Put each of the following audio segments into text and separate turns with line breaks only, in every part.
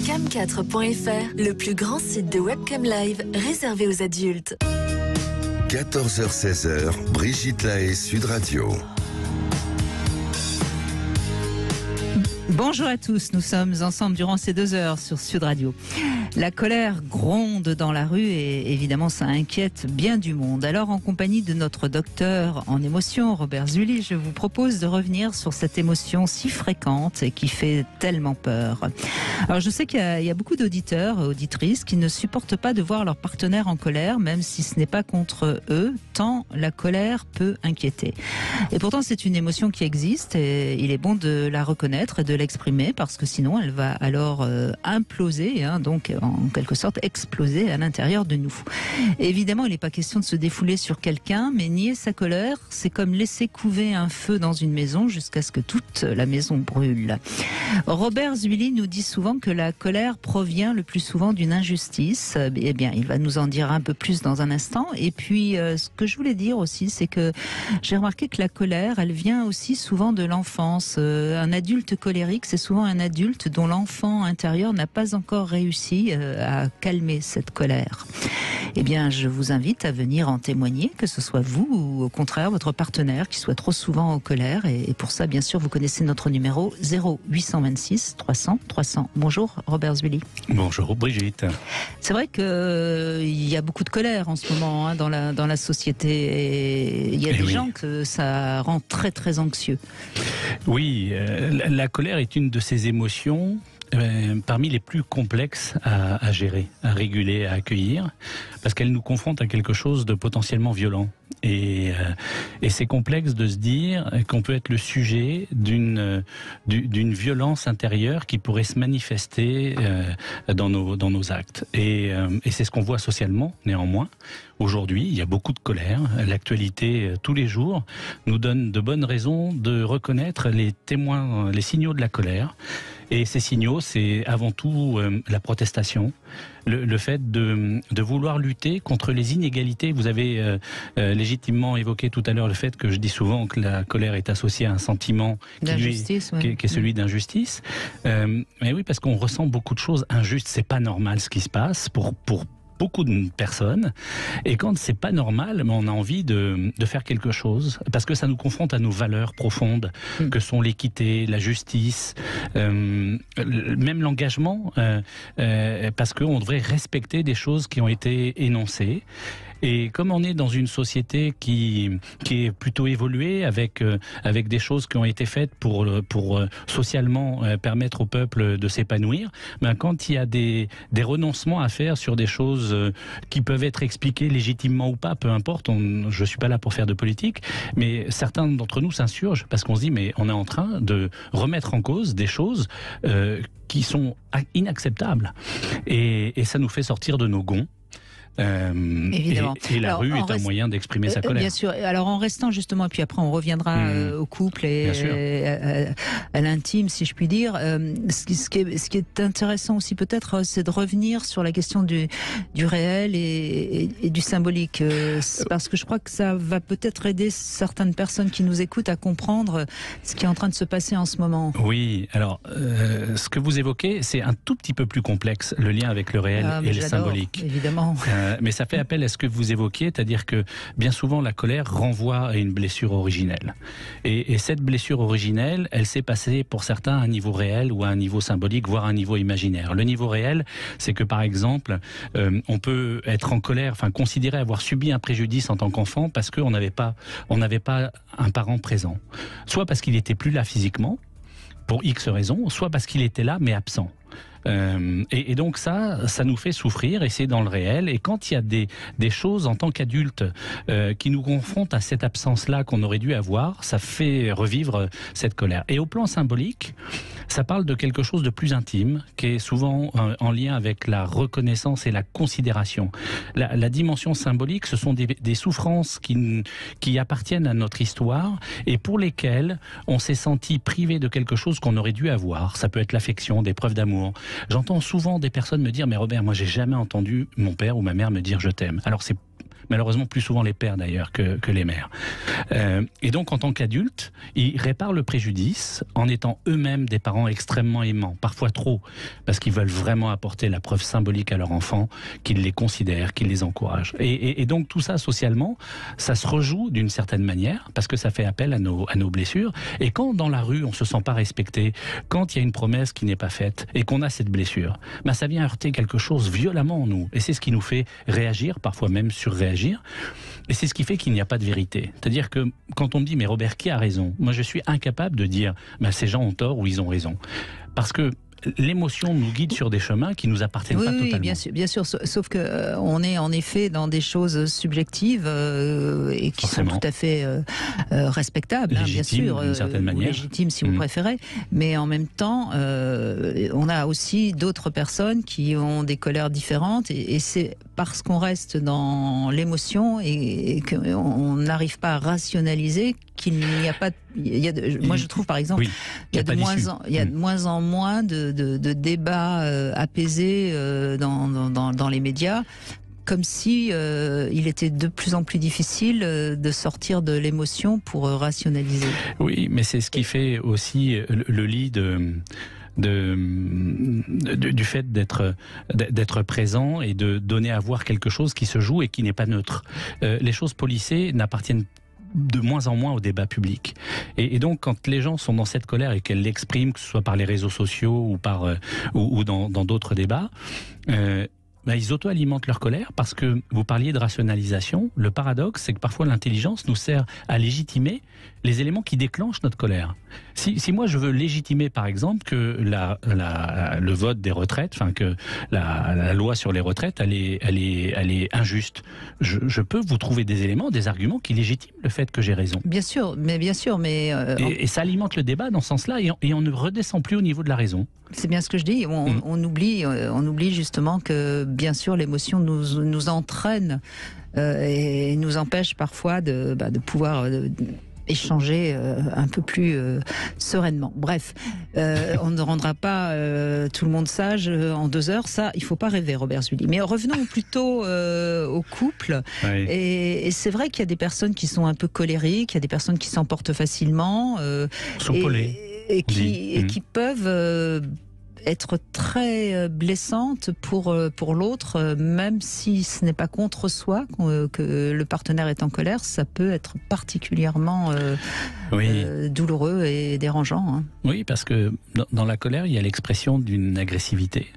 cam4.fr, le plus grand site de webcam live réservé aux adultes.
14h-16h, Brigitte Lahaie, Sud Radio.
Bonjour à tous, nous sommes ensemble durant ces 2 heures sur Sud Radio. La colère gronde dans la rue et évidemment ça inquiète bien du monde. Alors en compagnie de notre docteur en émotion, Robert Zully, je vous propose de revenir sur cette émotion si fréquente et qui fait tellement peur. Alors je sais qu'il y a beaucoup d'auditeurs et auditrices qui ne supportent pas de voir leur partenaire en colère, même si ce n'est pas contre eux, tant la colère peut inquiéter. Et pourtant c'est une émotion qui existe et il est bon de la reconnaître et de l'exprimer parce que sinon elle va alors imploser, donc en quelque sorte exploser à l'intérieur de nous. Et évidemment, il n'est pas question de se défouler sur quelqu'un, mais nier sa colère, c'est comme laisser couver un feu dans une maison jusqu'à ce que toute la maison brûle. Robert Zully nous dit souvent que la colère provient le plus souvent d'une injustice. Eh bien, il va nous en dire un peu plus dans un instant. Et puis, ce que je voulais dire aussi, c'est que j'ai remarqué que la colère, elle vient aussi souvent de l'enfance. Un adulte colérique, c'est souvent un adulte dont l'enfant intérieur n'a pas encore réussi à calmer cette colère. Eh bien, je vous invite à venir en témoigner, que ce soit vous ou au contraire votre partenaire qui soit trop souvent en colère. Et pour ça, bien sûr, vous connaissez notre numéro 0826 300 300. Bonjour Robert Zully.
Bonjour Brigitte.
C'est vrai qu'il y a beaucoup de colère en ce moment dans la société. Et il y a des gens que ça rend très très anxieux.
Oui, la colère est une de ces émotions parmi les plus complexes à gérer, à réguler, à accueillir, parce qu'elle nous confronte à quelque chose de potentiellement violent. Et c'est complexe de se dire qu'on peut être le sujet d'une violence intérieure qui pourrait se manifester dans nos actes. Et c'est ce qu'on voit socialement, néanmoins. Aujourd'hui, il y a beaucoup de colère. L'actualité, tous les jours, nous donne de bonnes raisons de reconnaître les témoins, les signaux de la colère. Et ces signaux, c'est avant tout la protestation, le fait de vouloir lutter contre les inégalités. Vous avez légitimement évoqué tout à l'heure le fait que je dis souvent que la colère est associée à un sentiment qui est celui d'injustice. Mais oui, parce qu'on ressent beaucoup de choses injustes. C'est pas normal ce qui se passe pour beaucoup de personnes, et quand c'est pas normal, on a envie de faire quelque chose, parce que ça nous confronte à nos valeurs profondes, que sont l'équité, la justice, même l'engagement, parce qu'on devrait respecter des choses qui ont été énoncées. Et comme on est dans une société qui est plutôt évoluée, avec des choses qui ont été faites pour socialement permettre au peuple de s'épanouir, quand il y a des renoncements à faire sur des choses qui peuvent être expliquées légitimement ou pas, peu importe, je suis pas là pour faire de politique, mais certains d'entre nous s'insurgent parce qu'on se dit mais on est en train de remettre en cause des choses qui sont inacceptables, et ça nous fait sortir de nos gonds.
Évidemment.
Et la rue est un moyen d'exprimer sa colère.
Bien sûr. Alors en restant justement, et puis après on reviendra au couple et à l'intime, si je puis dire. Ce qui est intéressant aussi peut-être, c'est de revenir sur la question du réel et du symbolique, parce que je crois que ça va peut-être aider certaines personnes qui nous écoutent à comprendre ce qui est en train de se passer en ce moment.
Oui. Alors ce que vous évoquez, c'est un tout petit peu plus complexe, le lien avec le réel et le symbolique.
Évidemment.
Mais ça fait appel à ce que vous évoquiez, c'est-à-dire que bien souvent la colère renvoie à une blessure originelle. Et cette blessure originelle, elle s'est passée pour certains à un niveau réel ou à un niveau symbolique, voire à un niveau imaginaire. Le niveau réel, c'est que par exemple, on peut être en colère, considérer avoir subi un préjudice en tant qu'enfant parce qu'on n'avait pas un parent présent. Soit parce qu'il n'était plus là physiquement, pour X raisons, soit parce qu'il était là mais absent. Et donc ça nous fait souffrir, et c'est dans le réel. Et quand il y a des choses en tant qu'adulte qui nous confrontent à cette absence-là qu'on aurait dû avoir, ça fait revivre cette colère. Et au plan symbolique, ça parle de quelque chose de plus intime, qui est souvent en lien avec la reconnaissance et la considération. La dimension symbolique, ce sont des souffrances qui appartiennent à notre histoire et pour lesquelles on s'est senti privé de quelque chose qu'on aurait dû avoir. Ça peut être l'affection, des preuves d'amour. J'entends souvent des personnes me dire « Mais Robert, moi j'ai jamais entendu mon père ou ma mère me dire je t'aime ». Alors malheureusement plus souvent les pères d'ailleurs que les mères. Et donc en tant qu'adultes, ils réparent le préjudice en étant eux-mêmes des parents extrêmement aimants, parfois trop, parce qu'ils veulent vraiment apporter la preuve symbolique à leur enfant, qu'ils les considèrent, qu'ils les encouragent. Et donc tout ça socialement, ça se rejoue d'une certaine manière, parce que ça fait appel à nos blessures. Et quand dans la rue on se sent pas respecté, quand il y a une promesse qui n'est pas faite et qu'on a cette blessure, ben ça vient heurter quelque chose violemment en nous. Et c'est ce qui nous fait réagir, parfois même surréagir. Et c'est ce qui fait qu'il n'y a pas de vérité. C'est-à-dire que quand on me dit, mais Robert, qui a raison? Moi, je suis incapable de dire, ben, ces gens ont tort ou ils ont raison. Parce que l'émotion nous guide sur des chemins qui nous appartiennent pas totalement.
Oui, bien sûr, sauf que on est en effet dans des choses subjectives et qui sont tout à fait respectables, bien sûr,
d'une certaine manière,
légitimes si vous préférez. Mais en même temps, on a aussi d'autres personnes qui ont des colères différentes, et c'est parce qu'on reste dans l'émotion et qu'on n'arrive pas à rationaliser qu'il n'y a pas. Moi, je trouve, par exemple, il y a de moins en moins de débats apaisés dans les médias, comme si il était de plus en plus difficile de sortir de l'émotion pour rationaliser.
Oui, mais c'est ce qui fait aussi le lit du fait d'être présent et de donner à voir quelque chose qui se joue et qui n'est pas neutre. Les choses policées n'appartiennent de moins en moins au débat public. Et donc, quand les gens sont dans cette colère et qu'elles l'expriment, que ce soit par les réseaux sociaux ou dans d'autres débats, ils auto-alimentent leur colère, parce que vous parliez de rationalisation. Le paradoxe, c'est que parfois l'intelligence nous sert à légitimer les éléments qui déclenchent notre colère. Si moi je veux légitimer par exemple que le vote des retraites, enfin que la loi sur les retraites, elle est injuste, je peux vous trouver des éléments, des arguments qui légitiment le fait que j'ai raison.
Bien sûr, mais
et ça alimente le débat dans ce sens-là, et on ne redescend plus au niveau de la raison.
C'est bien ce que je dis. On oublie justement que bien sûr l'émotion nous entraîne et nous empêche parfois de pouvoir échanger un peu plus sereinement. Bref, on ne rendra pas tout le monde sage en 2 heures. Ça, il ne faut pas rêver, Robert Zully. Mais revenons plutôt au couple. Oui. Et c'est vrai qu'il y a des personnes qui sont un peu colériques, il y a des personnes qui s'emportent facilement. Et qui peuvent être très blessantes pour l'autre, même si ce n'est pas contre soi que le partenaire est en colère, ça peut être particulièrement douloureux et dérangeant. Hein.
Oui, parce que dans la colère, il y a l'expression d'une agressivité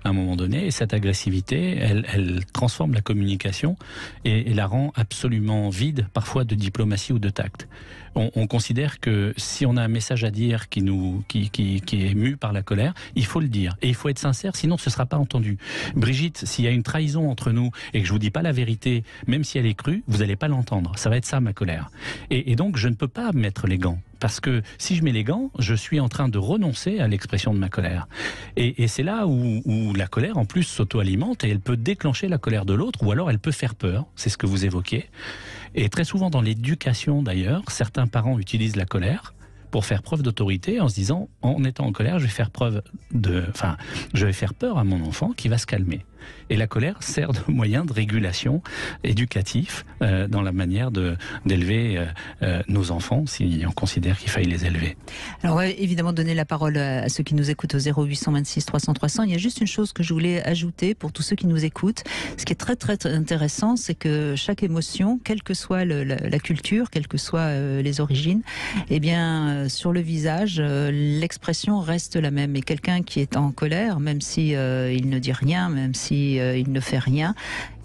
à un moment donné, et cette agressivité, elle transforme la communication et la rend absolument vide, parfois de diplomatie ou de tact. On considère que si on a un message à dire qui est mu par la colère, il faut le dire. Et il faut être sincère, sinon ce ne sera pas entendu. Brigitte, s'il y a une trahison entre nous et que je ne vous dis pas la vérité, même si elle est crue, vous n'allez pas l'entendre. Ça va être ça, ma colère. Et donc, je ne peux pas mettre les gants. Parce que si je mets les gants, je suis en train de renoncer à l'expression de ma colère. Et c'est là où la colère, en plus, s'auto-alimente et elle peut déclencher la colère de l'autre, ou alors elle peut faire peur. C'est ce que vous évoquez. Et très souvent dans l'éducation d'ailleurs, certains parents utilisent la colère pour faire preuve d'autorité en se disant, en étant en colère, je vais faire peur à mon enfant qui va se calmer. Et la colère sert de moyen de régulation éducatif dans la manière d'élever nos enfants, si on considère qu'il faille les élever.
Alors on va évidemment donner la parole à ceux qui nous écoutent au 0826 300 300. Il y a juste une chose que je voulais ajouter pour tous ceux qui nous écoutent. Ce qui est très très intéressant, c'est que chaque émotion, quelle que soit la culture, quelles que soient les origines, eh bien sur le visage, l'expression reste la même. Et quelqu'un qui est en colère, même si il ne dit rien, même si il ne fait rien,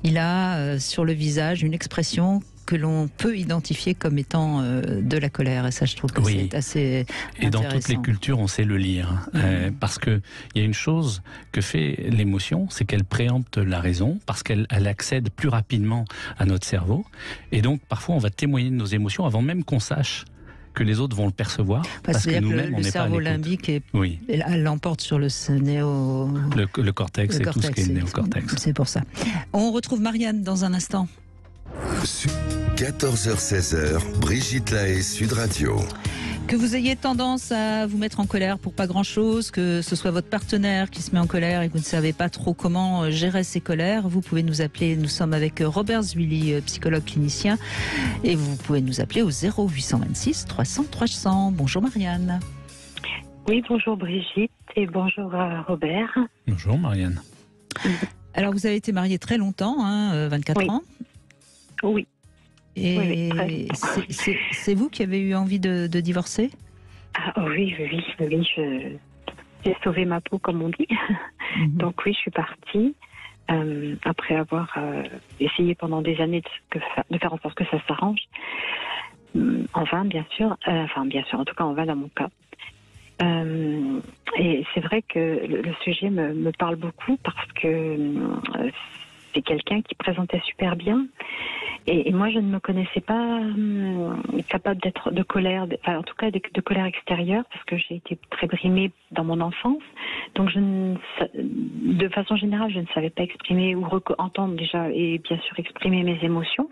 il a sur le visage une expression que l'on peut identifier comme étant de la colère. Et ça, je trouve que c'est assez intéressant.
Et dans toutes les cultures, on sait le lire. Parce qu'il y a une chose que fait l'émotion, c'est qu'elle préempte la raison, parce qu'elle accède plus rapidement à notre cerveau. Et donc, parfois, on va témoigner de nos émotions avant même qu'on sache que les autres vont le percevoir, parce que nous-mêmes, on n'est pas à l'écoute.
Le cerveau limbique elle l'emporte sur le
le cortex et tout ce qui est néocortex.
C'est pour ça. On retrouve Marianne dans un instant.
14h-16h, Brigitte Lahaie, Sud Radio.
Que vous ayez tendance à vous mettre en colère pour pas grand-chose, que ce soit votre partenaire qui se met en colère et que vous ne savez pas trop comment gérer ses colères, vous pouvez nous appeler. Nous sommes avec Robert Zuili, psychologue clinicien, et vous pouvez nous appeler au 0826 300 300. Bonjour Marianne.
Oui, bonjour Brigitte et bonjour à Robert.
Bonjour Marianne.
Alors vous avez été mariée très longtemps, 24 ans.
Oui.
Et
oui,
c'est vous qui avez eu envie de divorcer?
Oui, j'ai sauvé ma peau, comme on dit. Donc oui, je suis partie après avoir essayé pendant des années de faire en sorte que ça s'arrange. En vain, bien sûr. En tout cas en vain dans mon cas. Et c'est vrai que le sujet me parle beaucoup parce que c'est quelqu'un qui présentait super bien. Et moi, je ne me connaissais pas capable d'être de colère, en tout cas de colère extérieure, parce que j'ai été très brimée dans mon enfance. Donc, de façon générale, je ne savais pas exprimer ou entendre déjà, et bien sûr exprimer mes émotions.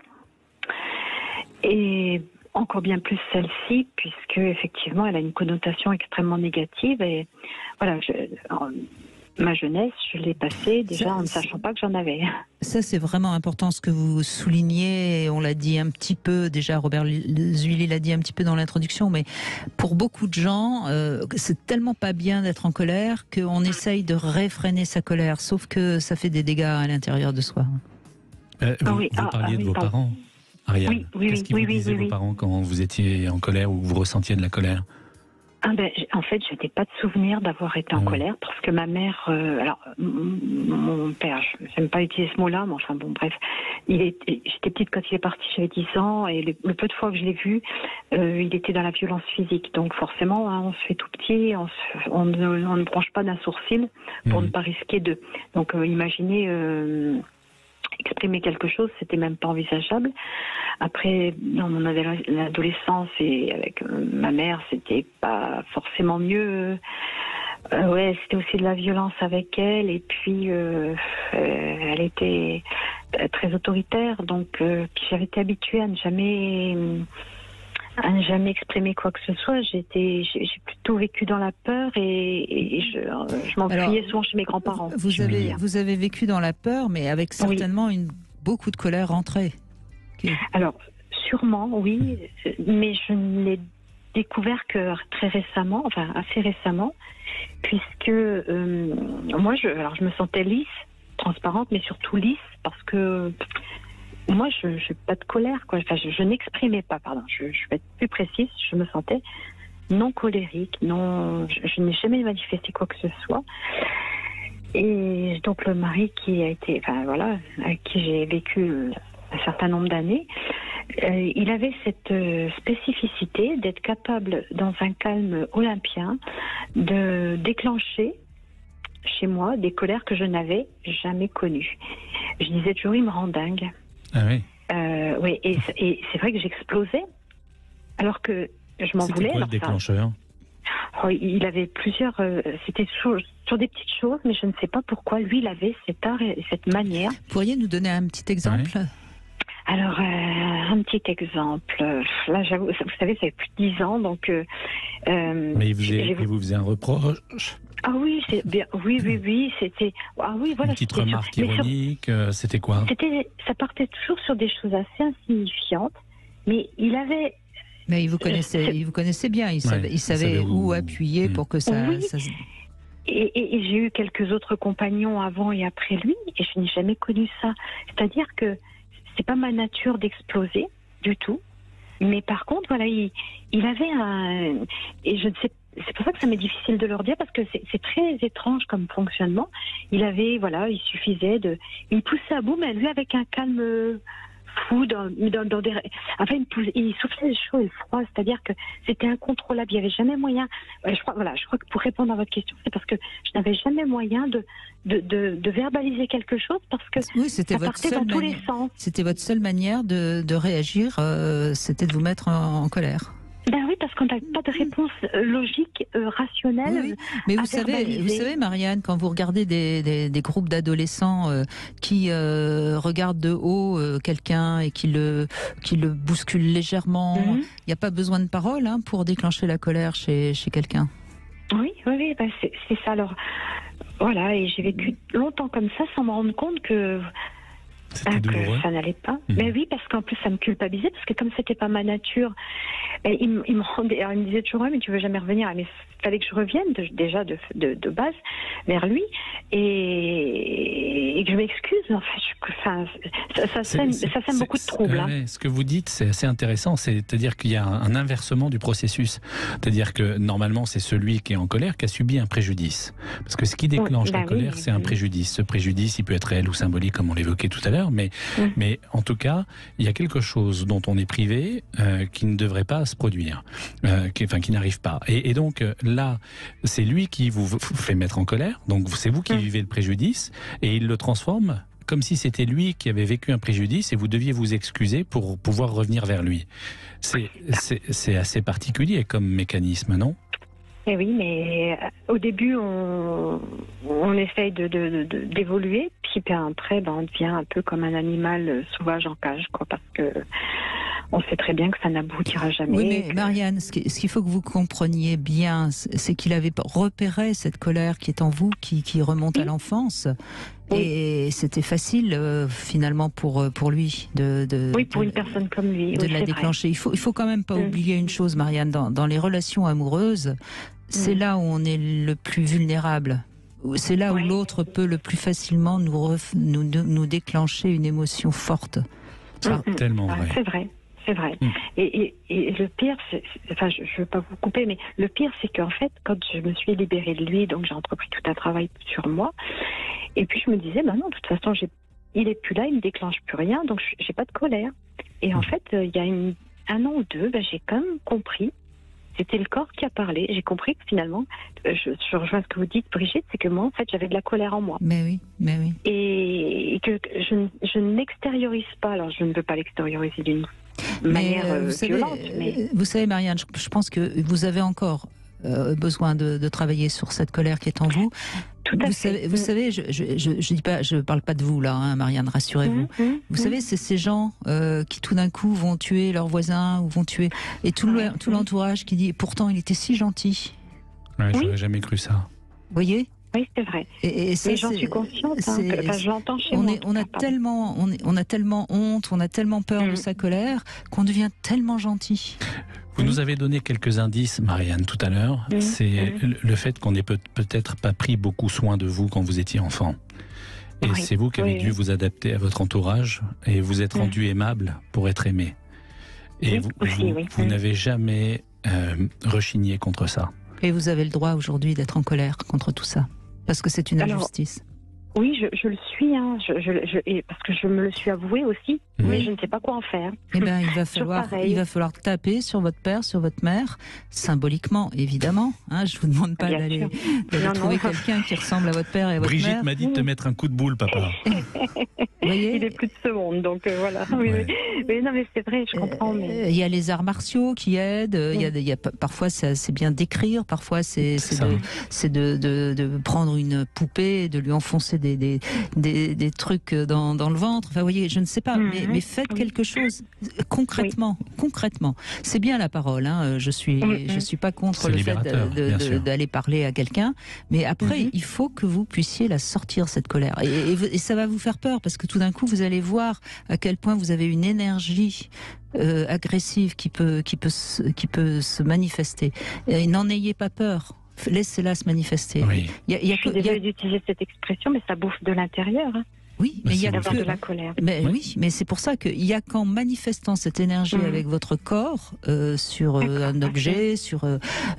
Et encore bien plus celle-ci, puisque effectivement, elle a une connotation extrêmement négative. Et voilà, ma jeunesse, je l'ai passée déjà en ne sachant pas que j'en avais.
Ça, c'est vraiment important ce que vous soulignez. On l'a dit un petit peu, déjà Robert Zuili l'a dit un petit peu dans l'introduction, mais pour beaucoup de gens, c'est tellement pas bien d'être en colère qu'on essaye de réfréner sa colère, sauf que ça fait des dégâts à l'intérieur de soi.
Vous parliez de vos parents, Ariane. Qu'est-ce qu'ils vous disaient, vos parents, quand vous étiez en colère ou vous ressentiez de la colère?
En fait, je n'ai pas de souvenir d'avoir été en colère parce que ma mère, mon père, je n'aime pas utiliser ce mot-là, mais enfin bon, bref, j'étais petite quand il est parti, j'avais 10 ans, et le peu de fois que je l'ai vu, il était dans la violence physique. Donc forcément, on se fait tout petit, on ne branche pas d'un sourcil pour ne pas risquer de... Donc imaginez... exprimer quelque chose, c'était même pas envisageable. Après, dans mon adolescence et avec ma mère, c'était pas forcément mieux. C'était aussi de la violence avec elle, et puis elle était très autoritaire, donc j'avais été habituée à ne jamais exprimer quoi que ce soit. J'ai plutôt vécu dans la peur et je m'enfuyais souvent chez mes grands-parents.
Vous avez vécu dans la peur, mais avec certainement beaucoup de colère rentrée.
Alors, sûrement, oui, mais je ne l'ai découvert que très récemment, enfin assez récemment, puisque moi, je me sentais lisse, transparente, mais surtout lisse, parce que moi, je n'ai pas de colère, quoi. Enfin, je n'exprimais pas, pardon. Je vais être plus précise. Je me sentais non colérique, je n'ai jamais manifesté quoi que ce soit. Et donc le mari avec qui j'ai vécu un certain nombre d'années, il avait cette spécificité d'être capable, dans un calme olympien, de déclencher chez moi des colères que je n'avais jamais connues. Je disais toujours, il me rend dingue.
Ah oui.
Oui, et c'est vrai que j'explosais, alors que je m'en voulais.
C'était quoi le déclencheur?
Il avait plusieurs. C'était sur des petites choses, mais je ne sais pas pourquoi lui, il avait cet art et cette manière.
Pourriez nous donner un petit exemple?
Alors, un petit exemple. Là, j'avoue, vous savez, ça fait plus de 10 ans, donc.
Mais il vous faisait un reproche?
Ah oui, c'est bien. Oui, c'était. Ah oui, voilà.
Une petite remarque ironique. C'était quoi?
Ça partait toujours sur des choses assez insignifiantes, mais il avait.
Mais il vous connaissait bien. Il savait où appuyer pour que ça.
Oui. Et j'ai eu quelques autres compagnons avant et après lui, et je n'ai jamais connu ça. C'est-à-dire que c'est pas ma nature d'exploser du tout. Mais par contre, voilà, il avait un. Et je ne sais. C'est pour ça que ça m'est difficile de leur dire, parce que c'est très étrange comme fonctionnement. Il suffisait de. Il poussait à bout, mais lui avec un calme fou dans des. Enfin, il soufflait le chaud et le froid, c'est-à-dire que c'était incontrôlable. Il n'y avait jamais moyen. Je crois que pour répondre à votre question, c'est parce que je n'avais jamais moyen de verbaliser quelque chose, parce que ça partait dans tous les sens.
C'était votre seule manière de réagir, c'était de vous mettre en colère.
Ben oui, parce qu'on n'a pas de réponse logique, rationnelle.
Oui, mais vous savez, Marianne, quand vous regardez des groupes d'adolescents qui regardent de haut quelqu'un et qui le bousculent légèrement, il n'y a pas besoin de parole pour déclencher la colère chez quelqu'un.
Oui, c'est ça. Alors, voilà, et j'ai vécu longtemps comme ça sans me rendre compte que ça n'allait pas. Mais oui, parce qu'en plus ça me culpabilisait, parce que comme c'était pas ma nature, il me disait toujours mais tu veux jamais revenir. Mais il fallait que je revienne déjà de base vers lui et que je m'excuse. En fait, ça sème beaucoup de troubles.
Ce que vous dites, c'est assez intéressant. C'est-à-dire qu'il y a un inversement du processus. C'est-à-dire que normalement, c'est celui qui est en colère qui a subi un préjudice. Parce que ce qui déclenche la colère, c'est un préjudice. Ce préjudice, il peut être réel ou symbolique, comme on l'évoquait tout à l'heure. Mais en tout cas, il y a quelque chose dont on est privé qui ne devrait pas se produire, qui n'arrive pas. Et donc là, c'est lui qui vous fait mettre en colère, donc c'est vous qui vivez le préjudice, et il le transforme comme si c'était lui qui avait vécu un préjudice et vous deviez vous excuser pour pouvoir revenir vers lui. C'est assez particulier comme mécanisme, non ?
Eh oui, mais au début, on essaye d'évoluer, puis après, on devient un peu comme un animal sauvage en cage, parce que on sait très bien que ça n'aboutira jamais.
Oui, mais Marianne, ce qu'il faut que vous compreniez bien, c'est qu'il avait repéré cette colère qui est en vous, qui remonte à l'enfance. Oui. Et c'était facile, finalement, pour lui
pour une personne comme lui.
De la déclencher. Il faut quand même pas oublier une chose, Marianne, dans les relations amoureuses, c'est là où on est le plus vulnérable. C'est là où l'autre peut le plus facilement nous déclencher une émotion forte.
Tellement vrai.
C'est vrai. C'est vrai. Et le pire, je ne veux pas vous couper, mais le pire, c'est qu'en fait, quand je me suis libérée de lui, donc j'ai entrepris tout un travail sur moi, et puis je me disais, non, de toute façon, il est plus là, il ne déclenche plus rien, donc j'ai pas de colère. Et en fait, il y a un an ou deux, j'ai quand même compris, c'était le corps qui a parlé, j'ai compris que finalement, je rejoins ce que vous dites, Brigitte, c'est que moi, en fait, j'avais de la colère en moi.
Mais oui.
Et que je ne l'extériorise pas, alors je ne veux pas l'extérioriser d'une manière violente.
Vous savez, Marianne, je pense que vous avez encore besoin de travailler sur cette colère qui est en vous.
Tout à fait.
Vous savez, je parle pas de vous là, Marianne, rassurez-vous. Vous savez, c'est ces gens qui tout d'un coup vont tuer leurs voisins ou vont tuer, et tout l'entourage qui dit, pourtant il était si gentil.
Ouais, j'aurais jamais cru ça.
Vous voyez ? Oui, c'est vrai. Et j'en suis consciente. Je l'entends chez moi.
On a tellement honte, on a tellement peur de sa colère qu'on devient tellement gentil.
Vous nous avez donné quelques indices, Marianne, tout à l'heure. C'est le fait qu'on n'ait peut-être pas pris beaucoup soin de vous quand vous étiez enfant. Et c'est vous qui avez dû vous adapter à votre entourage et vous être rendu aimable pour être aimé. Et vous n'avez jamais rechigné contre ça.
Et vous avez le droit aujourd'hui d'être en colère contre tout ça. Parce que c'est une injustice.
Oui, je le suis, parce que je me le suis avoué aussi, mais je ne sais pas quoi en faire.
Eh bien, il va falloir taper sur votre père, sur votre mère, symboliquement, évidemment. Je ne vous demande pas d'aller trouver quelqu'un qui ressemble à votre père et à votre mère.
Brigitte m'a dit de te mettre un coup de boule, papa.
Il est plus de ce monde, donc voilà. Mais non, mais c'est vrai, je comprends.
Il y a les arts martiaux qui aident. Parfois, c'est bien d'écrire. Parfois, c'est de prendre une poupée et de lui enfoncer des trucs dans le ventre. Enfin, vous voyez, je ne sais pas, mais faites quelque chose concrètement. Concrètement, c'est bien la parole. Je suis pas contre le fait d'aller parler à quelqu'un, mais après, il faut que vous puissiez la sortir, cette colère. Et ça va vous faire peur parce que tout d'un coup, vous allez voir à quel point vous avez une énergie agressive qui peut se manifester. Et n'en ayez pas peur. Laissez-la se manifester.
Oui. Je suis désolée d'utiliser cette expression, mais ça bouffe de l'intérieur.
Oui, mais il y a
de la colère.
Mais c'est pour ça qu'il y a qu'en manifestant cette énergie avec votre corps sur un objet, sur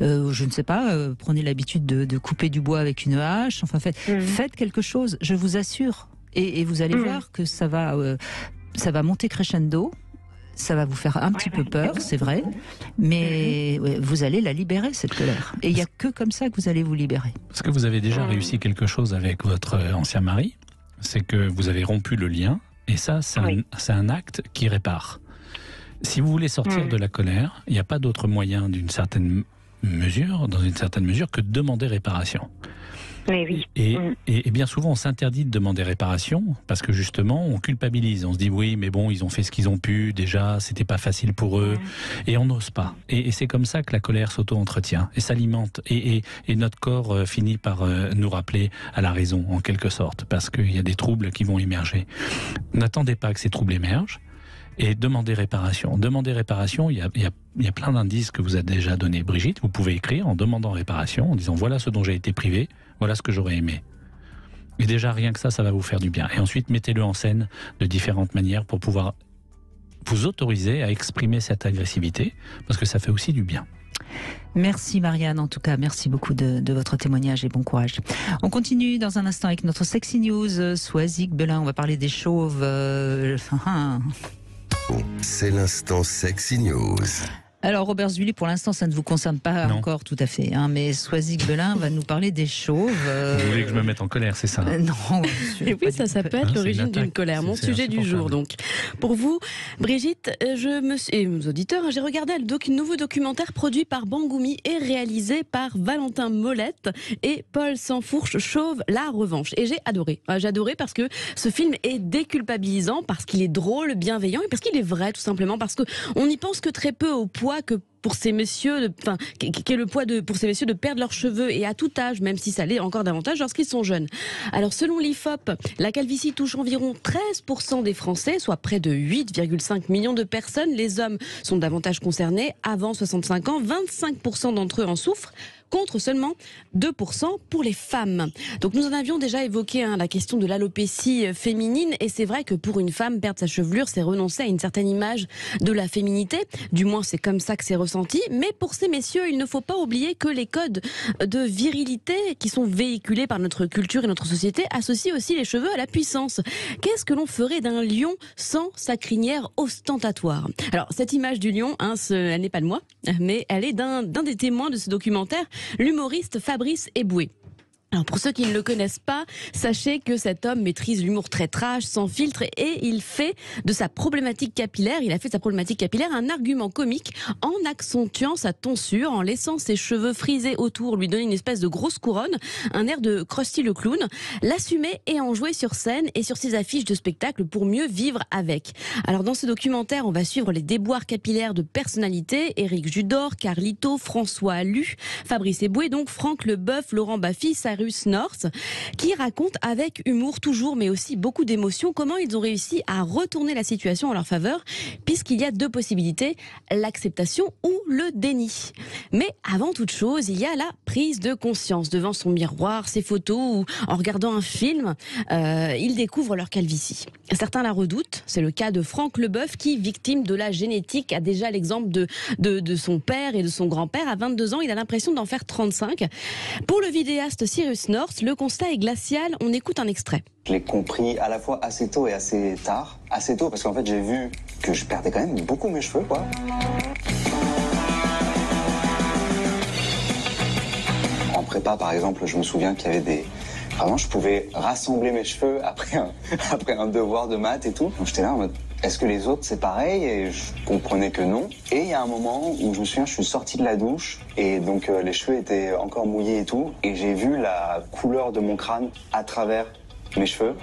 je ne sais pas, prenez l'habitude de couper du bois avec une hache. Enfin, faites quelque chose. Je vous assure, et vous allez voir que ça va monter crescendo. Ça va vous faire un petit peu peur, c'est vrai, mais vous allez la libérer, cette colère. Et il n'y a que comme ça que vous allez vous libérer.
Parce que vous avez déjà réussi quelque chose avec votre ancien mari, c'est que vous avez rompu le lien, et ça, c'est un acte qui répare. Si vous voulez sortir de la colère, il n'y a pas d'autre moyen dans une certaine mesure, que de demander réparation.
Mais oui.
Et bien souvent, on s'interdit de demander réparation parce que justement, on culpabilise. On se dit oui, mais bon, ils ont fait ce qu'ils ont pu. Déjà, c'était pas facile pour eux, et on n'ose pas. Et c'est comme ça que la colère s'auto-entretient et s'alimente. Et notre corps finit par nous rappeler à la raison, en quelque sorte, parce qu'il y a des troubles qui vont émerger. N'attendez pas que ces troubles émergent. Et demander réparation. Demander réparation, il y a plein d'indices que vous a déjà donné Brigitte. Vous pouvez écrire en demandant réparation, en disant voilà ce dont j'ai été privé, voilà ce que j'aurais aimé. Et déjà, rien que ça va vous faire du bien. Et ensuite, mettez-le en scène de différentes manières pour pouvoir vous autoriser à exprimer cette agressivité, parce que ça fait aussi du bien.
Merci Marianne, en tout cas, merci beaucoup de votre témoignage et bon courage. On continue dans un instant avec notre Sexy News. Soazic Belin, on va parler des chauves.
C'est l'instant Sexy News.
Alors Robert Zully, pour l'instant ça ne vous concerne pas encore tout à fait, hein, mais Soazic Belin va nous parler des chauves.
Vous voulez que je me mette en colère, c'est ça?
Non.
Et oui, ça peut être l'origine d'une colère. Mon sujet du jour, donc. Pour vous, Brigitte, et nos auditeurs, j'ai regardé un nouveau documentaire produit par Bangoumi et réalisé par Valentin Molette et Paul Sansfourche, Chauve, la revanche. Et j'ai adoré. J'ai adoré parce que ce film est déculpabilisant, parce qu'il est drôle, bienveillant et parce qu'il est vrai, tout simplement, parce qu'on n'y pense que très peu au poids que pour ces messieurs, qu'est le poids pour ces messieurs de perdre leurs cheveux et à tout âge, même si ça l'est encore davantage lorsqu'ils sont jeunes. Alors selon l'IFOP, la calvitie touche environ 13% des Français, soit près de 8,5 millions de personnes. Les hommes sont davantage concernés avant 65 ans, 25% d'entre eux en souffrent, contre seulement 2% pour les femmes. Donc nous en avions déjà évoqué la question de l'alopécie féminine, et c'est vrai que pour une femme, perdre sa chevelure, c'est renoncer à une certaine image de la féminité, du moins c'est comme ça que c'est ressenti. Mais pour ces messieurs, il ne faut pas oublier que les codes de virilité qui sont véhiculés par notre culture et notre société associent aussi les cheveux à la puissance. Qu'est-ce que l'on ferait d'un lion sans sa crinière ostentatoire? Alors cette image du lion, elle n'est pas de moi, mais elle est d'un des témoins de ce documentaire, l'humoriste Fabrice Eboué. Alors pour ceux qui ne le connaissent pas, sachez que cet homme maîtrise l'humour très trash, sans filtre, et il a fait de sa problématique capillaire un argument comique en accentuant sa tonsure, en laissant ses cheveux frisés autour lui donner une espèce de grosse couronne, un air de Krusty le clown, l'assumer et en jouer sur scène et sur ses affiches de spectacle pour mieux vivre avec. Alors dans ce documentaire, on va suivre les déboires capillaires de personnalités, Éric Judor, Carlito, François Allu, Fabrice Eboué, donc Franck Leboeuf, Laurent Baffy, Cyrus North, qui racontent avec humour toujours, mais aussi beaucoup d'émotion, comment ils ont réussi à retourner la situation en leur faveur, puisqu'il y a deux possibilités, l'acceptation ou le déni. Mais avant toute chose, il y a la prise de conscience. Devant son miroir, ses photos, ou en regardant un film, ils découvrent leur calvitie. Certains la redoutent, c'est le cas de Franck Leboeuf qui, victime de la génétique, a déjà l'exemple de son père et de son grand-père. À 22 ans, il a l'impression d'en faire 35. Pour le vidéaste Cyrus North, le constat est glacial. On écoute un extrait.
Je l'ai compris à la fois assez tôt et assez tard. Assez tôt parce qu'en fait j'ai vu que je perdais quand même beaucoup mes cheveux, quoi. En prépa par exemple, je me souviens qu'il y avait vraiment, je pouvais rassembler mes cheveux après un devoir de maths et tout. Donc j'étais là en mode, est-ce que les autres c'est pareil? Et je comprenais que non. Et il y a un moment où je me souviens, je suis sorti de la douche et donc les cheveux étaient encore mouillés et tout. Et j'ai vu la couleur de mon crâne à travers mes cheveux.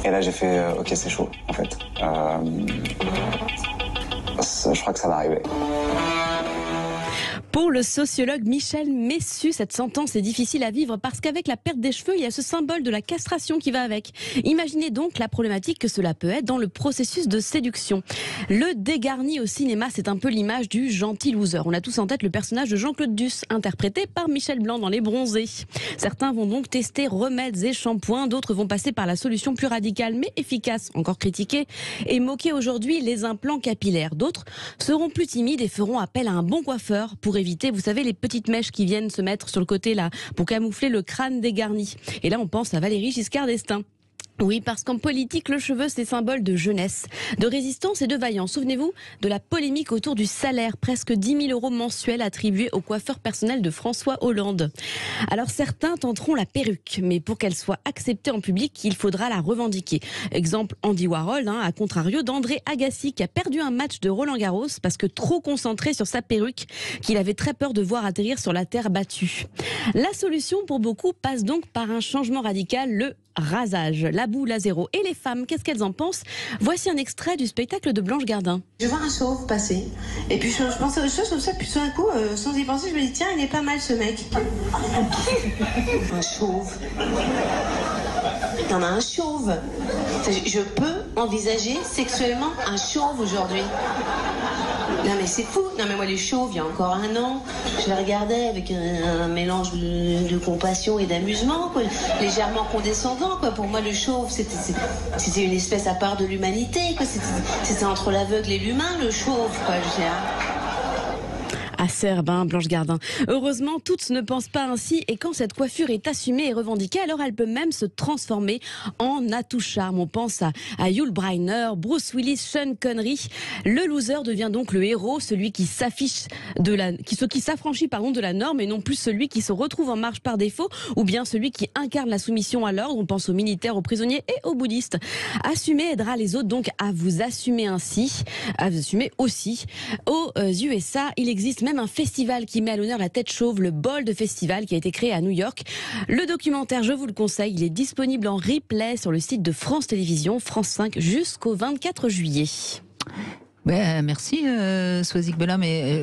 Et là j'ai fait, ok c'est chaud en fait. Je crois que ça va arriver.
Pour le sociologue Michel Messu, cette sentence est difficile à vivre parce qu'avec la perte des cheveux, il y a ce symbole de la castration qui va avec. Imaginez donc la problématique que cela peut être dans le processus de séduction. Le dégarni au cinéma, c'est un peu l'image du gentil loser. On a tous en tête le personnage de Jean-Claude Duss, interprété par Michel Blanc dans Les Bronzés. Certains vont donc tester remèdes et shampoings, d'autres vont passer par la solution plus radicale mais efficace, encore critiquée, et moquée aujourd'hui, les implants capillaires. D'autres seront plus timides et feront appel à un bon coiffeur pour éviter, vous savez, les petites mèches qui viennent se mettre sur le côté là pour camoufler le crâne dégarni. Et là, on pense à Valérie Giscard d'Estaing. Oui, parce qu'en politique, le cheveu, c'est symbole de jeunesse, de résistance et de vaillance. Souvenez-vous de la polémique autour du salaire, presque 10 000 € mensuels attribués au coiffeur personnel de François Hollande. Alors certains tenteront la perruque, mais pour qu'elle soit acceptée en public, il faudra la revendiquer. Exemple Andy Warhol, à contrario d'André Agassi, qui a perdu un match de Roland-Garros parce que trop concentré sur sa perruque, qu'il avait très peur de voir atterrir sur la terre battue. La solution pour beaucoup passe donc par un changement radical, le rasage, la boule à zéro. Et les femmes, qu'est-ce qu'elles en pensent? Voici un extrait du spectacle de Blanche Gardin.
Je vois un chauve passer, et puis je pensais à autre chose comme ça, puis tout d'un coup, sans y penser, je me dis tiens, il est pas mal ce mec. Un chauve. T'en as un chauve. Je peux envisager sexuellement un chauve aujourd'hui. Non mais c'est fou. Non mais moi les chauves, il y a encore un an, je les regardais avec un mélange de compassion et d'amusement, quoi, légèrement condescendant, quoi. Pour moi le chauve, c'était une espèce à part de l'humanité, quoi. C'était entre l'aveugle et l'humain, le chauve, quoi. Je dirais.
Acerbe, Blanche Gardin. Heureusement, toutes ne pensent pas ainsi, et quand cette coiffure est assumée et revendiquée, alors elle peut même se transformer en atout charme. On pense à Yul Brynner, Bruce Willis, Sean Connery. Le loser devient donc le héros, celui qui s'affranchit de la norme, et non plus celui qui se retrouve en marche par défaut, ou bien celui qui incarne la soumission à l'ordre. On pense aux militaires, aux prisonniers et aux bouddhistes. Assumer aidera les autres donc à vous assumer ainsi, à vous assumer aussi. Aux USA, il existe même un festival qui met à l'honneur la tête chauve, le Bold Festival, qui a été créé à New York. Le documentaire, je vous le conseille, il est disponible en replay sur le site de France Télévisions, France 5, jusqu'au 24 juillet.
Merci Swazik Bella, mais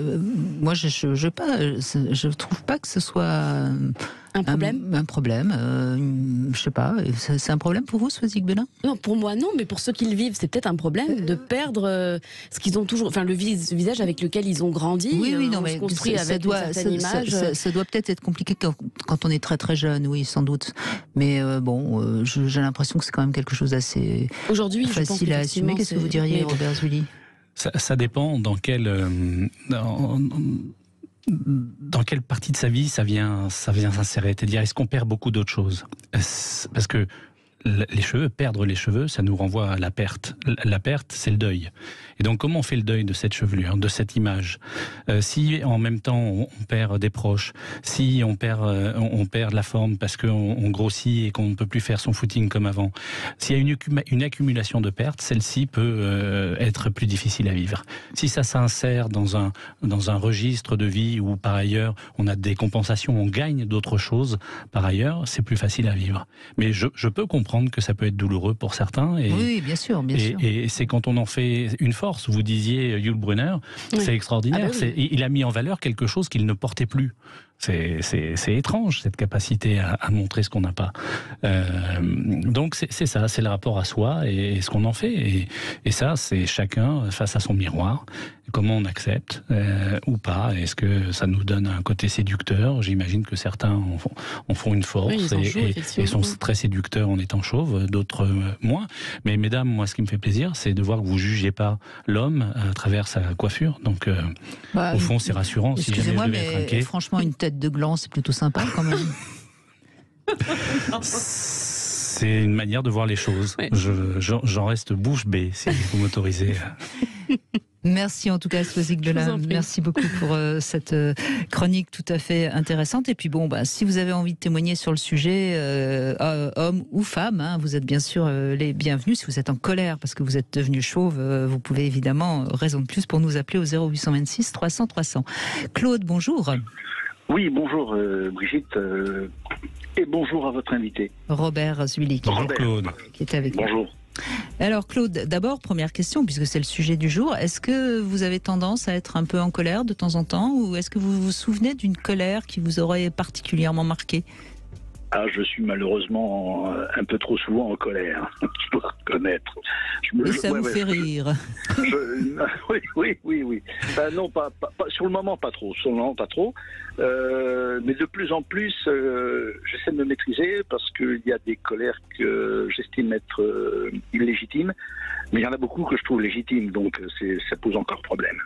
moi je trouve pas que ce soit un problème. Je sais pas, c'est un problème pour vous, Swazik Bella?
Non, pour moi non, mais pour ceux qui le vivent, c'est peut-être un problème de perdre ce qu'ils ont toujours, enfin le visage avec lequel ils ont grandi.
Oui, non, mais
construit avec une certaine image.
Ça doit peut-être être compliqué quand on est très très jeune, oui, sans doute. Mais j'ai l'impression que c'est quand même quelque chose d'assez facile à assumer. Qu'est-ce que vous diriez, Robert Zwilly?
Ça dépend dans quelle partie de sa vie ça vient s'insérer. C'est-à-dire, est-ce qu'on perd beaucoup d'autres choses? Parce que perdre les cheveux, ça nous renvoie à la perte. La perte, c'est le deuil. Et donc, comment on fait le deuil de cette chevelure, de cette image? Si en même temps on perd des proches, si on perd la forme parce qu'on grossit et qu'on ne peut plus faire son footing comme avant, s'il y a une accumulation de pertes, celle-ci peut être plus difficile à vivre. Si ça s'insère dans un registre de vie où par ailleurs on a des compensations, on gagne d'autres choses par ailleurs, c'est plus facile à vivre. Mais je peux comprendre que ça peut être douloureux pour certains.
Oui, bien sûr.
Et c'est quand on en fait une force. Vous disiez Yul Brynner, c'est extraordinaire. Il a mis en valeur quelque chose qu'il ne portait plus. C'est étrange, cette capacité à montrer ce qu'on n'a pas. Donc c'est ça, c'est le rapport à soi et ce qu'on en fait. Et ça, c'est chacun face à son miroir. Comment on accepte ou pas. Est-ce que ça nous donne un côté séducteur? J'imagine que certains en font une force et sont très séducteurs en étant chauves, d'autres moins. Mais mesdames, moi, ce qui me fait plaisir, c'est de voir que vous ne jugez pas l'homme à travers sa coiffure. Donc, au fond, c'est rassurant.
Excusez-moi, mais franchement, une tête de gland, c'est plutôt sympa quand même.
C'est une manière de voir les choses. Oui. J'en reste bouche bée, si vous m'autorisez.
Merci en tout cas, Swazik Bella. Merci beaucoup pour cette chronique tout à fait intéressante. Et puis si vous avez envie de témoigner sur le sujet, homme ou femme, vous êtes bien sûr les bienvenus. Si vous êtes en colère parce que vous êtes devenu chauve, vous pouvez évidemment, raison de plus, pour nous appeler au 0826 300 300. Claude, bonjour.
Oui, bonjour Brigitte, et bonjour à votre invité.
Robert Zwilly, qui est avec nous.
Bonjour.
Alors Claude, d'abord, première question, puisque c'est le sujet du jour, est-ce que vous avez tendance à être un peu en colère de temps en temps, ou est-ce que vous vous souvenez d'une colère qui vous aurait particulièrement marqué?
Je suis malheureusement un peu trop souvent en colère, je dois reconnaître.
Et ça vous fait rire?
Oui. Non, pas sur le moment, pas trop. Mais de plus en plus, j'essaie de me maîtriser parce qu'il y a des colères que j'estime être illégitimes, mais il y en a beaucoup que je trouve légitimes, donc ça pose encore problème.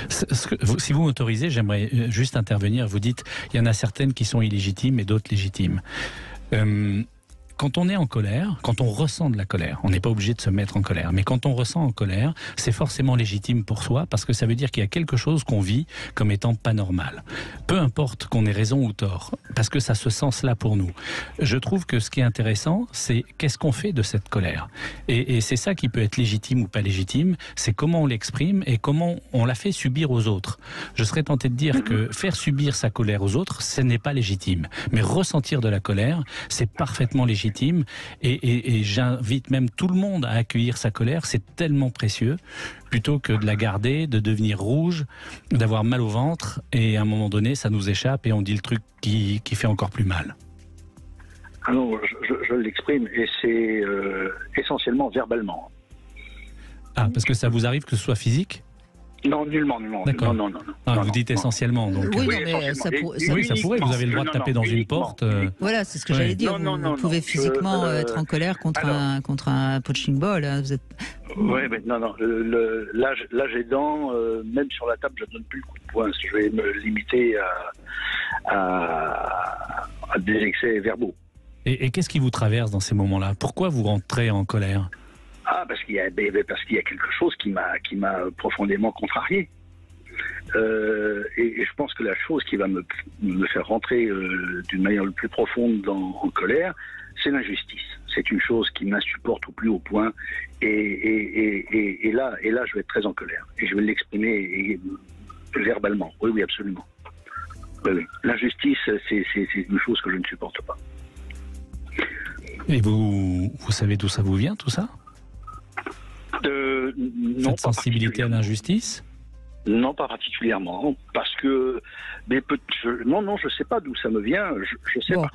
Si vous m'autorisez, j'aimerais juste intervenir. Vous dites, il y en a certaines qui sont illégitimes et d'autres légitimes. quand on est en colère, quand on ressent de la colère, on n'est pas obligé de se mettre en colère, mais quand on ressent en colère, c'est forcément légitime pour soi, parce que ça veut dire qu'il y a quelque chose qu'on vit comme étant pas normal. Peu importe qu'on ait raison ou tort, parce que ça se sent cela pour nous. Je trouve que ce qui est intéressant, c'est qu'est-ce qu'on fait de cette colère. Et c'est ça qui peut être légitime ou pas légitime, c'est comment on l'exprime et comment on la fait subir aux autres. Je serais tenté de dire que faire subir sa colère aux autres, ce n'est pas légitime. Mais ressentir de la colère, c'est parfaitement légitime. Et j'invite même tout le monde à accueillir sa colère, c'est tellement précieux, plutôt que de la garder, de devenir rouge, d'avoir mal au ventre, et à un moment donné, ça nous échappe et on dit le truc qui fait encore plus mal.
Alors, je l'exprime, et c'est essentiellement verbalement.
Ah, parce que ça vous arrive que ce soit physique ?
Non, nullement.
D'accord.
Non.
Vous dites essentiellement. Donc,
oui, mais ça
pourrait, vous avez le droit de taper dans une porte.
Voilà, c'est ce que j'allais dire. Vous pouvez physiquement être en colère contre un punching ball. Hein, vous êtes...
Oui, mais non. L'âge aidant, même sur la table, je ne donne plus le coup de poing. Je vais me limiter à des excès verbaux.
Et qu'est-ce qui vous traverse dans ces moments-là ? Pourquoi vous rentrez en colère ?
Parce qu'il y a quelque chose qui m'a profondément contrarié. Et je pense que la chose qui va me faire rentrer d'une manière le plus profonde en colère, c'est l'injustice. C'est une chose qui m'insupporte au plus haut point. Et là, je vais être très en colère. Et je vais l'exprimer verbalement. Oui, absolument. Oui. L'injustice, c'est une chose que je ne supporte pas.
Et vous savez d'où ça vous vient, tout ça ?
Non,
cette sensibilité à l'injustice ?
Non, pas particulièrement, parce que non, je sais pas d'où ça me vient. Je sais pas.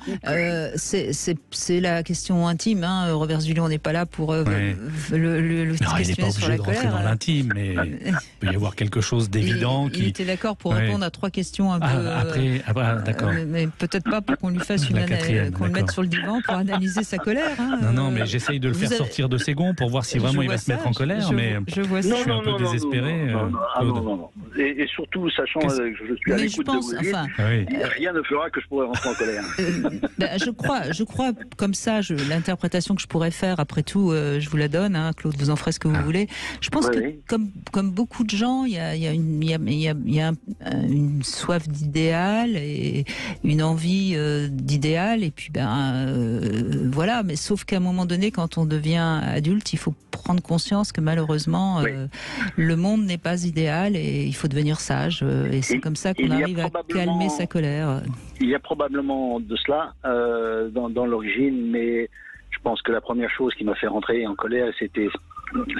C'est la question intime. Hein. Robert Zully, on n'est pas là pour le questionner sur la colère. Il n'est pas obligé de rentrer
dans l'intime, mais il peut y avoir quelque chose d'évident.
Il était d'accord pour répondre à 3 questions un peu.
D'accord.
Mais peut-être pas pour qu'on lui fasse qu'on le mette sur le divan pour analyser sa colère. Hein.
Non, mais j'essaye de le faire sortir de ses gonds pour voir si vraiment il va se mettre en colère. Mais je suis un peu désespéré.
Non. Et surtout, sachant que je suis à l'écoute de vous, rien ne fera que je pourrais rentrer en colère.
Je crois comme ça, l'interprétation que je pourrais faire, après tout, je vous la donne, hein, Claude, vous en ferez ce que vous voulez. Je pense que, comme beaucoup de gens, il y a une soif d'idéal et une envie d'idéal, et puis voilà, mais sauf qu'à un moment donné, quand on devient adulte, il faut prendre conscience que malheureusement, le monde n'est pas idéal et il faut devenir sage. Et c'est comme ça qu'on arrive à calmer sa colère.
Il y a probablement de cela dans l'origine, mais je pense que la première chose qui m'a fait rentrer en colère, et c'était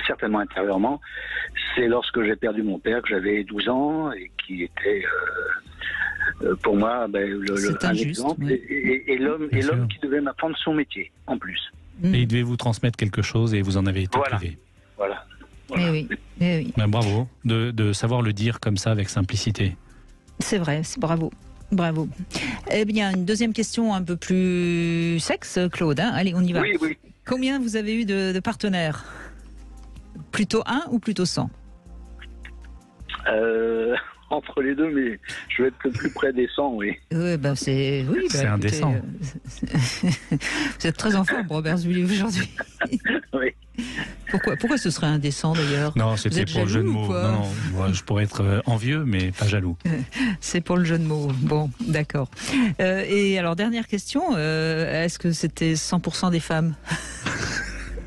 certainement intérieurement, c'est lorsque j'ai perdu mon père, que j'avais 12 ans, et qui était pour moi un exemple, et l'homme qui devait m'apprendre son métier, en plus.
Et il devait vous transmettre quelque chose et vous en avez été privé.
Voilà.
Oui.
Bravo de savoir le dire comme ça avec simplicité.
C'est vrai, bravo. Eh bien, une deuxième question un peu plus sexe, Claude. Hein. Allez, on y va.
Oui.
Combien vous avez eu de partenaires ? Plutôt 1 ou plutôt 100 ?
Entre les deux, mais je vais être plus près des 100, oui.
C'est
indécent.
Vous êtes très en forme, Robert Zully, aujourd'hui.
Oui.
Pourquoi ce serait indécent, d'ailleurs ?
Non, c'était pour le jeu de mots. Non, moi, je pourrais être envieux, mais pas jaloux.
C'est pour le jeu de mots. Bon, d'accord. Et alors, dernière question, est-ce que c'était 100% des femmes ?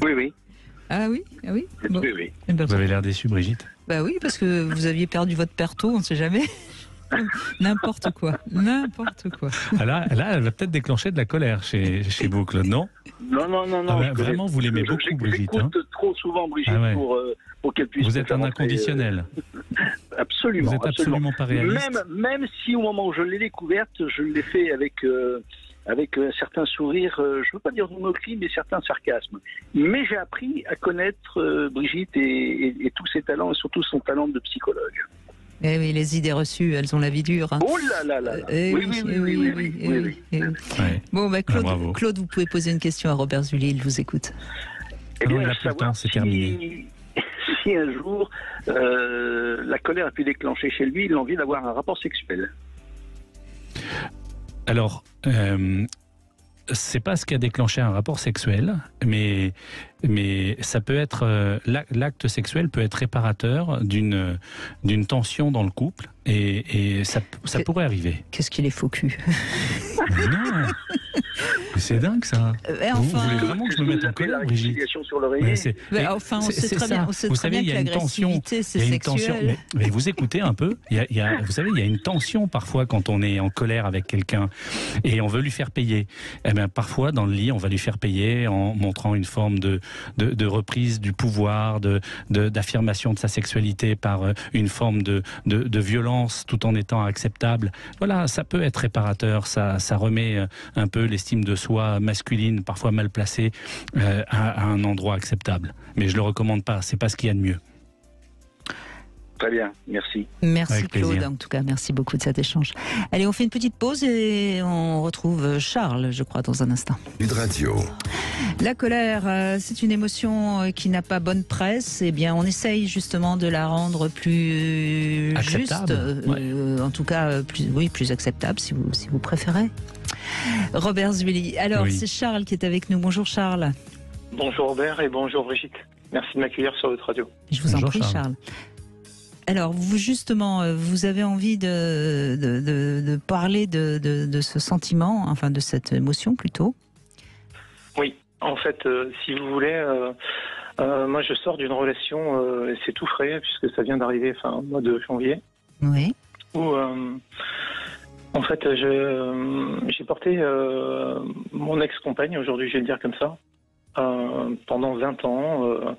Oui.
Ah oui.
Bon. Oui.
Vous avez l'air déçue, Brigitte ?
Oui, parce que vous aviez perdu votre père tôt, on ne sait jamais. N'importe quoi.
Là, elle va peut-être déclencher de la colère chez vous, Claude, non ?
Non.
Vraiment, vous l'aimez beaucoup, Brigitte.
J'écoute trop souvent Brigitte pour qu'elle puisse...
Vous êtes un inconditionnel.
Absolument.
Vous êtes absolument pas réaliste.
Même si au moment où je l'ai découverte, je l'ai fait avec un certain sourire, je ne veux pas dire de moquerie, mais certains sarcasmes. Mais j'ai appris à connaître Brigitte et tous ses talents, et surtout son talent de psychologue.
Eh oui, les idées reçues, elles ont la vie dure. Hein.
Oh là là. Oui.
Bon, Claude, vous pouvez poser une question à Robert Zully, il vous écoute.
Eh bien, c'est terminé. Si un jour, la colère a pu déclencher chez lui l'envie d'avoir un rapport sexuel.
Alors, c'est pas ce qui a déclenché un rapport sexuel, mais ça peut être l'acte sexuel peut être réparateur d'une tension dans le couple et ça pourrait arriver.
Qu'est-ce qu'il est faux cul.
Non. C'est dingue ça. Vous voulez vraiment que je me mette en colère, Brigitte?
Sur l'oreiller.
Enfin, on sait très bien,
vous savez, il y a une tension.
C'est sexuel.
Mais vous écoutez un peu. Vous savez, il y a une tension parfois quand on est en colère avec quelqu'un et on veut lui faire payer. Eh bien, parfois dans le lit, on va lui faire payer en montrant une forme de reprise du pouvoir, d'affirmation de sa sexualité par une forme de violence tout en étant acceptable. Voilà, ça peut être réparateur. Ça remet un peu l'estime de soi masculine, parfois mal placée, à un endroit acceptable. Mais je le recommande pas. C'est pas ce qu'il y a de mieux.
Très bien, merci.
Merci Claude, en tout cas, merci beaucoup de cet échange. Allez, on fait une petite pause et on retrouve Charles, je crois, dans un instant.
Sud Radio.
La colère, c'est une émotion qui n'a pas bonne presse. Eh bien, on essaye justement de la rendre plus
acceptable.
Juste, en tout cas, plus acceptable, si vous préférez. Robert Zwilly. Alors, c'est Charles qui est avec nous. Bonjour Charles.
Bonjour Robert et bonjour Brigitte. Merci de m'accueillir sur votre radio.
Je vous en prie Charles. Alors, vous avez envie de parler de ce sentiment, enfin de cette émotion plutôt?
Oui, en fait, si vous voulez, moi je sors d'une relation, et c'est tout frais puisque ça vient d'arriver au mois de janvier.
Oui.
Où, en fait, j'ai porté mon ex-compagne, aujourd'hui je vais le dire comme ça, pendant 20 ans.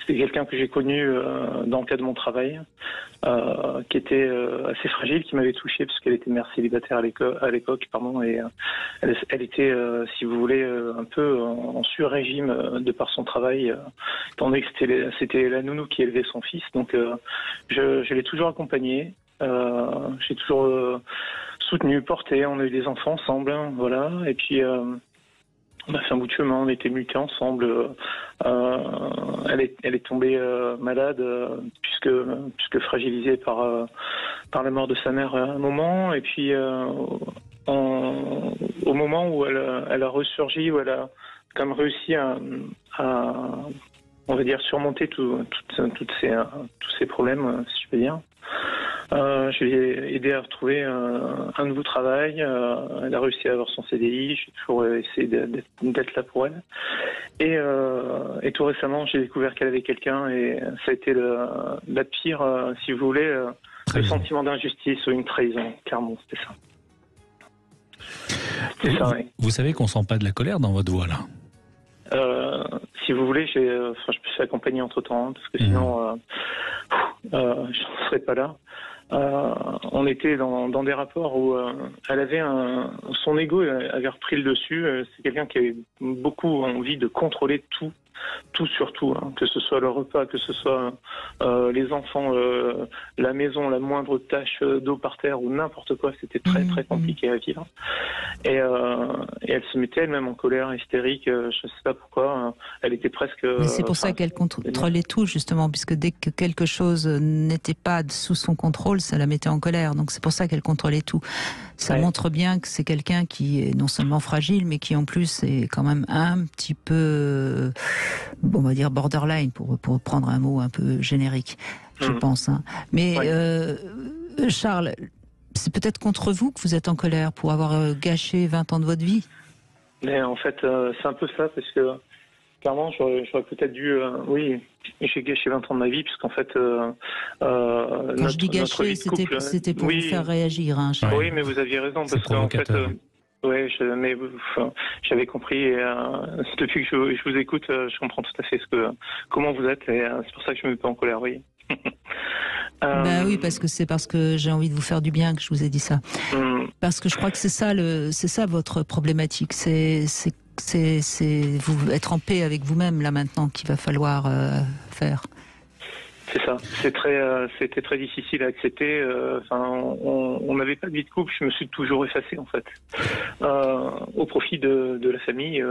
C'était quelqu'un que j'ai connu dans le cadre de mon travail, qui était assez fragile, qui m'avait touché parce qu'elle était mère célibataire à l'époque, et elle était, si vous voulez, un peu en sur-régime de par son travail, étant donné que c'était la nounou qui élevait son fils. Donc je l'ai toujours accompagnée, j'ai toujours soutenu, porté, on a eu des enfants ensemble, voilà, et puis on a fait un bout de chemin, on était mutés ensemble. Elle est tombée malade puisque fragilisée par la mort de sa mère à un moment. Et puis au moment où elle a ressurgi, où elle a quand même réussi à on va dire surmonter tous ces problèmes, si je peux dire. Je l'ai aidé à retrouver un nouveau travail. Elle a réussi à avoir son CDI. J'ai toujours essayé d'être là pour elle. Et tout récemment, j'ai découvert qu'elle avait quelqu'un et ça a été la pire, si vous voulez, le sentiment d'injustice ou une trahison. Clairement, c'était ça.
Vous savez qu'on sent pas de la colère dans votre voix là.
Si vous voulez, je me suis accompagné entre-temps, parce que sinon, je ne serais pas là. On était dans des rapports où elle avait son ego avait repris le dessus. C'est quelqu'un qui avait beaucoup envie de contrôler tout surtout, hein, que ce soit le repas, que ce soit les enfants, la maison, la moindre tache d'eau par terre ou n'importe quoi, c'était très très compliqué à vivre. Et elle se mettait elle-même en colère, hystérique, je ne sais pas pourquoi, elle était presque...
Mais c'est pour ça qu'elle contrôlait tout justement, puisque dès que quelque chose n'était pas sous son contrôle, ça la mettait en colère, donc c'est pour ça qu'elle contrôlait tout. Ça montre bien que c'est quelqu'un qui est non seulement fragile, mais qui en plus est quand même un petit peu, on va dire borderline, pour prendre un mot un peu générique, je pense. Hein. Mais Charles, c'est peut-être contre vous que vous êtes en colère pour avoir gâché 20 ans de votre vie?
Mais en fait, c'est un peu ça, parce que clairement, j'aurais peut-être dû... oui, j'ai gâché 20 ans de ma vie, puisqu'on fait...
Quand je dis gâcher, c'était pour vous faire réagir. Hein,
oui, mais vous aviez raison, parce qu'en fait... oui, j'avais compris. Et, depuis que je vous écoute, je comprends tout à fait comment vous êtes. Et c'est pour ça que je me mets pas en colère, oui.
Oui, parce que j'ai envie de vous faire du bien que je vous ai dit ça. Parce que je crois que c'est ça votre problématique. C'est vous être en paix avec vous-même là maintenant qu'il va falloir faire.
C'est ça. C'était très difficile à accepter. On n'avait pas de vie de couple. Je me suis toujours effacé en fait, au profit de la famille,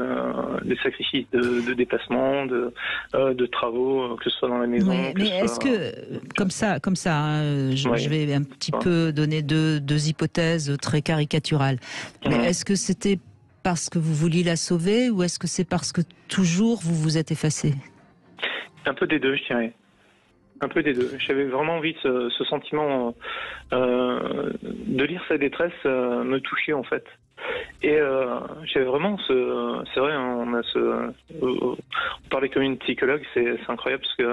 des sacrifices de déplacement, de travaux, que ce soit dans la maison.
Oui, mais est-ce que comme ça, hein, je vais un petit peu donner deux hypothèses très caricaturales. Mais est-ce que c'était parce que vous vouliez la sauver ou est-ce que c'est parce que toujours vous vous êtes effacé?
Un peu des deux, je dirais. Un peu des deux. J'avais vraiment envie de ce sentiment de lire sa détresse me toucher en fait. Et j'avais vraiment c'est vrai, on parlait comme une psychologue, c'est incroyable parce que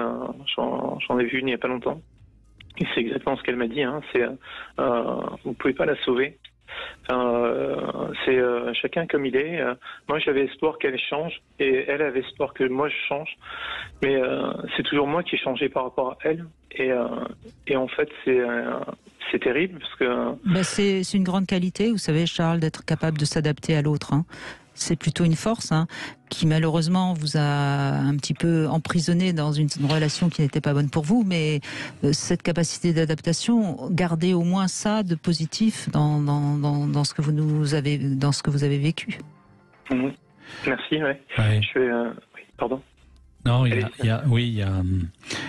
j'en ai vu une il n'y a pas longtemps. Et c'est exactement ce qu'elle m'a dit, hein, c'est vous pouvez pas la sauver. C'est chacun comme il est. Moi, j'avais espoir qu'elle change et elle avait espoir que moi je change. Mais c'est toujours moi qui ai changé par rapport à elle. Et en fait, c'est terrible parce que.
C'est une grande qualité, vous savez, Charles, d'être capable de s'adapter à l'autre. Hein. C'est plutôt une force qui malheureusement vous a un petit peu emprisonné dans une relation qui n'était pas bonne pour vous, mais cette capacité d'adaptation, gardez au moins ça de positif dans ce que vous avez vécu.
Mmh. Merci, ouais. Oui, pardon.
Non, il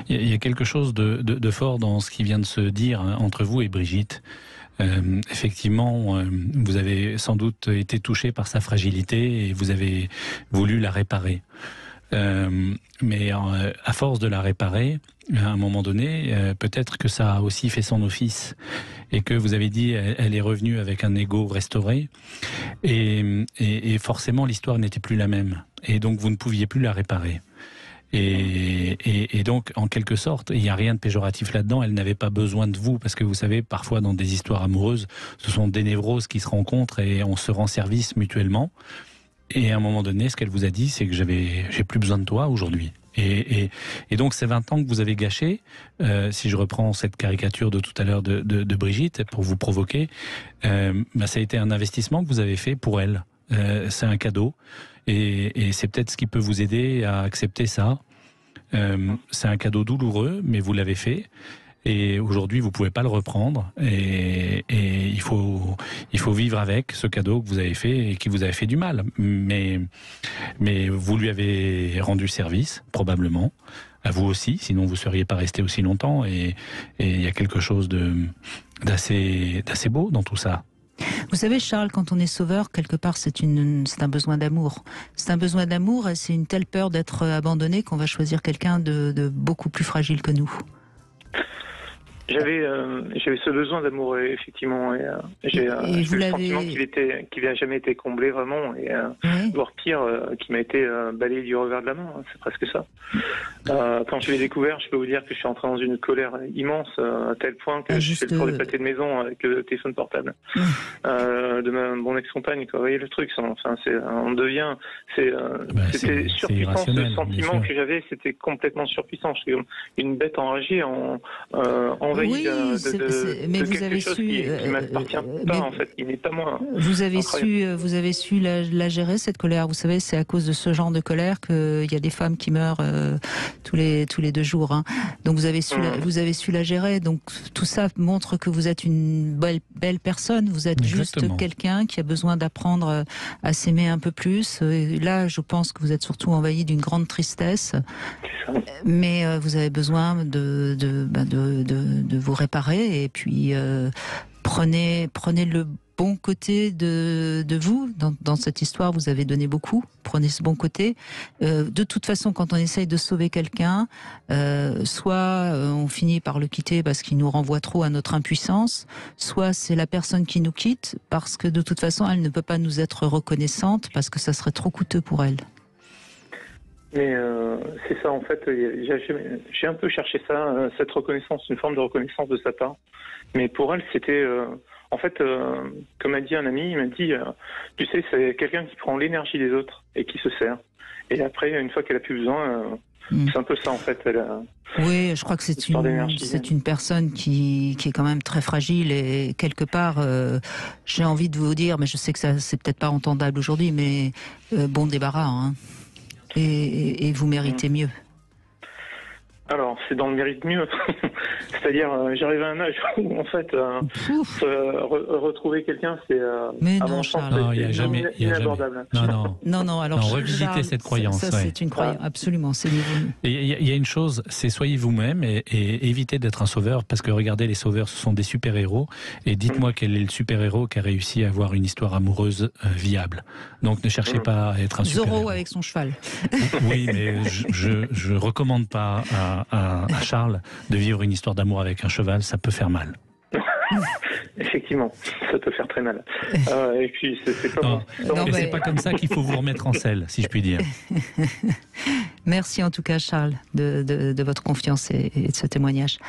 y a quelque chose de fort dans ce qui vient de se dire entre vous et Brigitte. Effectivement, vous avez sans doute été touché par sa fragilité et vous avez voulu la réparer. Mais à force de la réparer, à un moment donné, peut-être que ça a aussi fait son office et que vous avez dit elle est revenue avec un ego restauré et forcément l'histoire n'était plus la même et donc vous ne pouviez plus la réparer. Et donc, en quelque sorte, il n'y a rien de péjoratif là-dedans, elle n'avait pas besoin de vous, parce que vous savez, parfois dans des histoires amoureuses, ce sont des névroses qui se rencontrent et on se rend service mutuellement. Et à un moment donné, ce qu'elle vous a dit, c'est que j'ai plus besoin de toi aujourd'hui. Et donc, ces 20 ans que vous avez gâchés, si je reprends cette caricature de tout à l'heure de Brigitte, pour vous provoquer, ça a été un investissement que vous avez fait pour elle. C'est un cadeau. Et c'est peut-être ce qui peut vous aider à accepter ça. C'est un cadeau douloureux, mais vous l'avez fait. Et aujourd'hui, vous pouvez pas le reprendre. Et il faut vivre avec ce cadeau que vous avez fait et qui vous avait fait du mal. Mais vous lui avez rendu service, probablement. À vous aussi, sinon vous seriez pas resté aussi longtemps. Et il y a quelque chose d'assez beau dans tout ça.
Vous savez, Charles, quand on est sauveur, quelque part, c'est un besoin d'amour. C'est un besoin d'amour et c'est une telle peur d'être abandonné qu'on va choisir quelqu'un de beaucoup plus fragile que nous.
J'avais ce besoin d'amour, effectivement, et j'ai le sentiment qu'il n'a jamais été comblé vraiment, et voire pire, qui m'a été balayé du revers de la main, c'est presque ça. Quand je l'ai découvert, je peux vous dire que je suis entré dans une colère immense, à tel point que je fais le tour du pâté de maison avec le téléphone portable de mon ex-compagne. Vous voyez le truc, on devient, c'était surpuissant, ce sentiment que j'avais, c'était complètement surpuissant. Je suis une bête enragée envahie
mais vous avez su,
qui m'appartient pas en fait, il n'est pas moi.
Vous avez su la gérer cette colère. Vous savez, c'est à cause de ce genre de colère qu'il y a des femmes qui meurent tous les 2 jours. Hein. Donc vous avez su la gérer. Donc tout ça montre que vous êtes une belle personne. Vous êtes juste quelqu'un qui a besoin d'apprendre à s'aimer un peu plus. Et là, je pense que vous êtes surtout envahi d'une grande tristesse. Mais vous avez besoin de vous réparer et puis prenez le bon côté de vous dans cette histoire. Vous avez donné beaucoup, prenez ce bon côté. De toute façon, quand on essaye de sauver quelqu'un, soit on finit par le quitter parce qu'il nous renvoie trop à notre impuissance, soit c'est la personne qui nous quitte parce que de toute façon elle ne peut pas nous être reconnaissante parce que ça serait trop coûteux pour elle.
Mais c'est ça, en fait, j'ai un peu cherché ça, cette reconnaissance, une forme de reconnaissance de sa part. Mais pour elle, c'était, en fait, comme a dit un ami, il m'a dit, tu sais, c'est quelqu'un qui prend l'énergie des autres et qui se sert. Et après, une fois qu'elle a plus besoin, c'est un peu ça, en fait.
Oui, je crois que c'est une personne qui est quand même très fragile et quelque part, j'ai envie de vous dire, mais je sais que ça c'est peut-être pas entendable aujourd'hui, mais bon débarras, hein. Et vous méritez mieux.
Alors, c'est dans le mérite mieux. C'est-à-dire, j'arrive à un âge où, en fait, retrouver quelqu'un, c'est
mais non, Charles,
inabordable.
Non. Alors, revisitez cette croyance.
Ça, c'est une croyance, absolument.
Il y a une chose, c'est soyez vous-même et évitez d'être un sauveur, parce que regardez, les sauveurs, ce sont des super-héros. Et dites-moi quel est le super-héros qui a réussi à avoir une histoire amoureuse viable. Donc, ne cherchez pas à être un super-héros.
Zorro avec son cheval.
Oui, mais je recommande pas à Charles de vivre une histoire d'amour avec un cheval, ça peut faire mal.
Effectivement, ça peut faire très mal. Et puis, c'est pas bon.
C'est pas comme ça qu'il faut vous remettre en selle, si je puis dire.
Merci en tout cas, Charles, de votre confiance et de ce témoignage.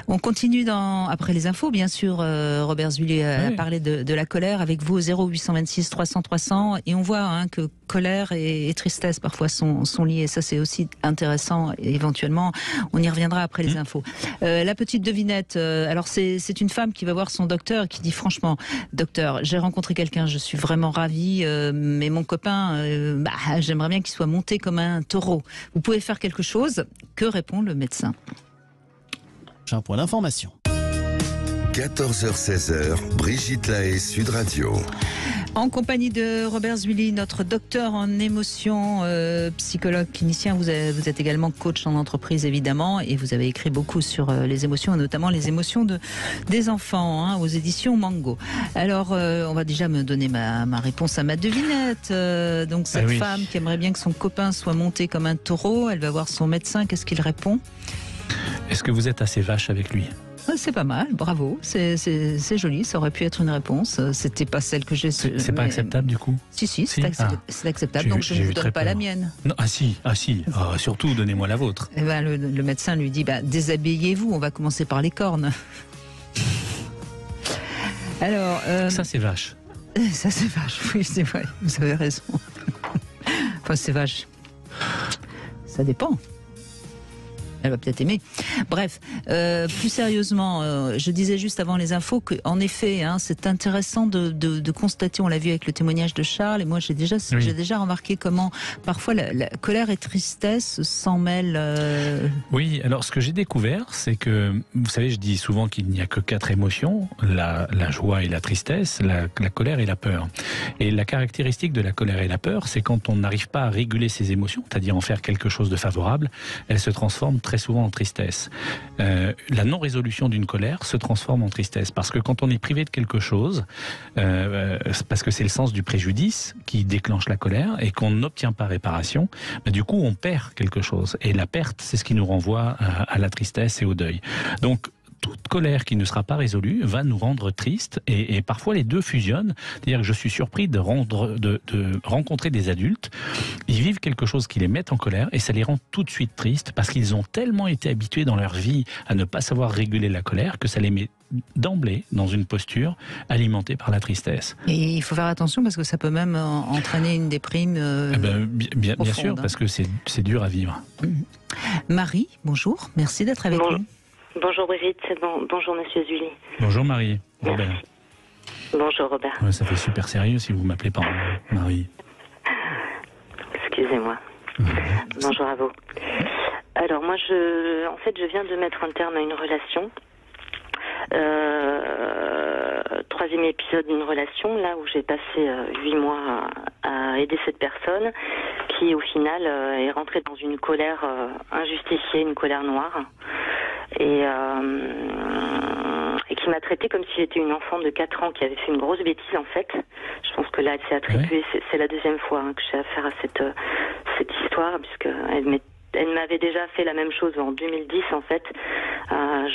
On continue après les infos, bien sûr. Robert Zully a parlé de la colère avec vous au 0826 300 300. Et on voit que colère et tristesse parfois sont liés. Ça, c'est aussi intéressant. Et éventuellement, on y reviendra après les infos. La petite devinette. Alors, c'est une femme qui va voir son docteur et qui dit franchement, docteur, j'ai rencontré quelqu'un, je suis vraiment ravie, mais mon copain, j'aimerais bien qu'il soit monté comme un taureau. Vous pouvez faire quelque chose. Que répond le médecin?
J'ai un point d'information.
14h-16h, Brigitte Lahaie, Sud Radio.
En compagnie de Robert Zully, notre docteur en émotions, psychologue clinicien. Vous êtes également coach en entreprise, évidemment, et vous avez écrit beaucoup sur les émotions, et notamment les émotions des enfants, aux éditions Mango. Alors, on va déjà me donner ma réponse à ma devinette. Donc, cette femme qui aimerait bien que son copain soit monté comme un taureau, elle va voir son médecin. Qu'est-ce qu'il répond?
Est-ce que vous êtes assez vache avec lui?
C'est pas mal, bravo, c'est joli, ça aurait pu être une réponse, c'était pas celle que j'ai...
C'est pas acceptable du coup?
Si, c'est acceptable, donc je ne vous donne pas la mienne.
Non, surtout donnez-moi la vôtre.
Eh ben, le médecin lui dit, déshabillez-vous, on va commencer par les cornes. Alors...
Ça c'est vache.
Ça c'est vache, oui c'est vrai, vous avez raison. Enfin c'est vache. Ça dépend. Elle va peut-être aimer. Bref, plus sérieusement, je disais juste avant les infos qu'en effet, c'est intéressant de constater, on l'a vu avec le témoignage de Charles, et moi j'ai déjà remarqué comment parfois la colère et tristesse s'en mêlent.
Oui, alors ce que j'ai découvert, c'est que, vous savez, je dis souvent qu'il n'y a que 4 émotions, la joie et la tristesse, la colère et la peur. Et la caractéristique de la colère et la peur, c'est quand on n'arrive pas à réguler ses émotions, c'est-à-dire en faire quelque chose de favorable, elles se transforment très souvent en tristesse. La non-résolution d'une colère se transforme en tristesse, parce que quand on est privé de quelque chose, parce que c'est le sens du préjudice qui déclenche la colère, et qu'on n'obtient pas réparation, du coup on perd quelque chose. Et la perte, c'est ce qui nous renvoie à la tristesse et au deuil. Donc, toute colère qui ne sera pas résolue va nous rendre tristes, et parfois les deux fusionnent. C'est-à-dire que je suis surpris de rencontrer des adultes, ils vivent quelque chose qui les met en colère et ça les rend tout de suite tristes parce qu'ils ont tellement été habitués dans leur vie à ne pas savoir réguler la colère que ça les met d'emblée dans une posture alimentée par la tristesse.
Et il faut faire attention parce que ça peut même entraîner une déprime
bien sûr, parce que c'est dur à vivre.
Marie, bonjour, merci d'être avec nous.
Bonjour Brigitte, bonjour Monsieur Zully.
Bonjour Marie. Robert.
Bonjour Robert.
Ouais, ça fait super sérieux si vous m'appelez pas Marie.
Excusez-moi. Bonjour à vous. Alors moi, je viens de mettre un terme à une relation. 3e épisode d'une relation, là où j'ai passé 8 mois à aider cette personne qui au final est rentrée dans une colère injustifiée, une colère noire et qui m'a traitée comme si j'étais une enfant de 4 ans qui avait fait une grosse bêtise en fait. Je pense que là elle s'est attribuée, c'est la 2e fois que j'ai affaire à cette histoire, puisqu'elle m'avait déjà fait la même chose en 2010 en fait.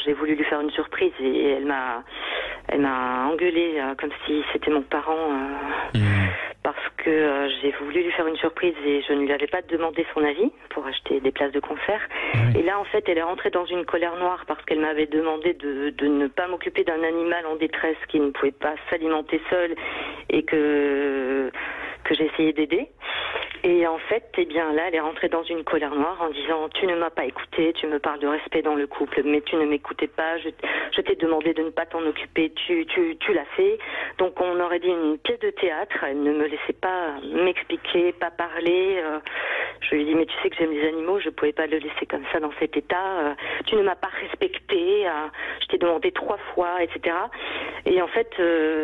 J'ai voulu lui faire une surprise et elle m'a engueulée comme si c'était mon parent parce que j'ai voulu lui faire une surprise et je ne lui avais pas demandé son avis pour acheter des places de concert. Et là en fait elle est rentrée dans une colère noire parce qu'elle m'avait demandé de ne pas m'occuper d'un animal en détresse qui ne pouvait pas s'alimenter seul et que j'ai essayé d'aider. Et en fait, eh bien là, elle est rentrée dans une colère noire en disant tu ne m'as pas écouté, tu me parles de respect dans le couple, mais tu ne m'écoutais pas, je t'ai demandé de ne pas t'en occuper, tu l'as fait. Donc on aurait dit une pièce de théâtre, elle ne me laissait pas m'expliquer, pas parler. Je lui ai dit mais tu sais que j'aime les animaux, je pouvais pas le laisser comme ça dans cet état. Tu ne m'as pas respecté, je t'ai demandé 3 fois, etc. Et en fait,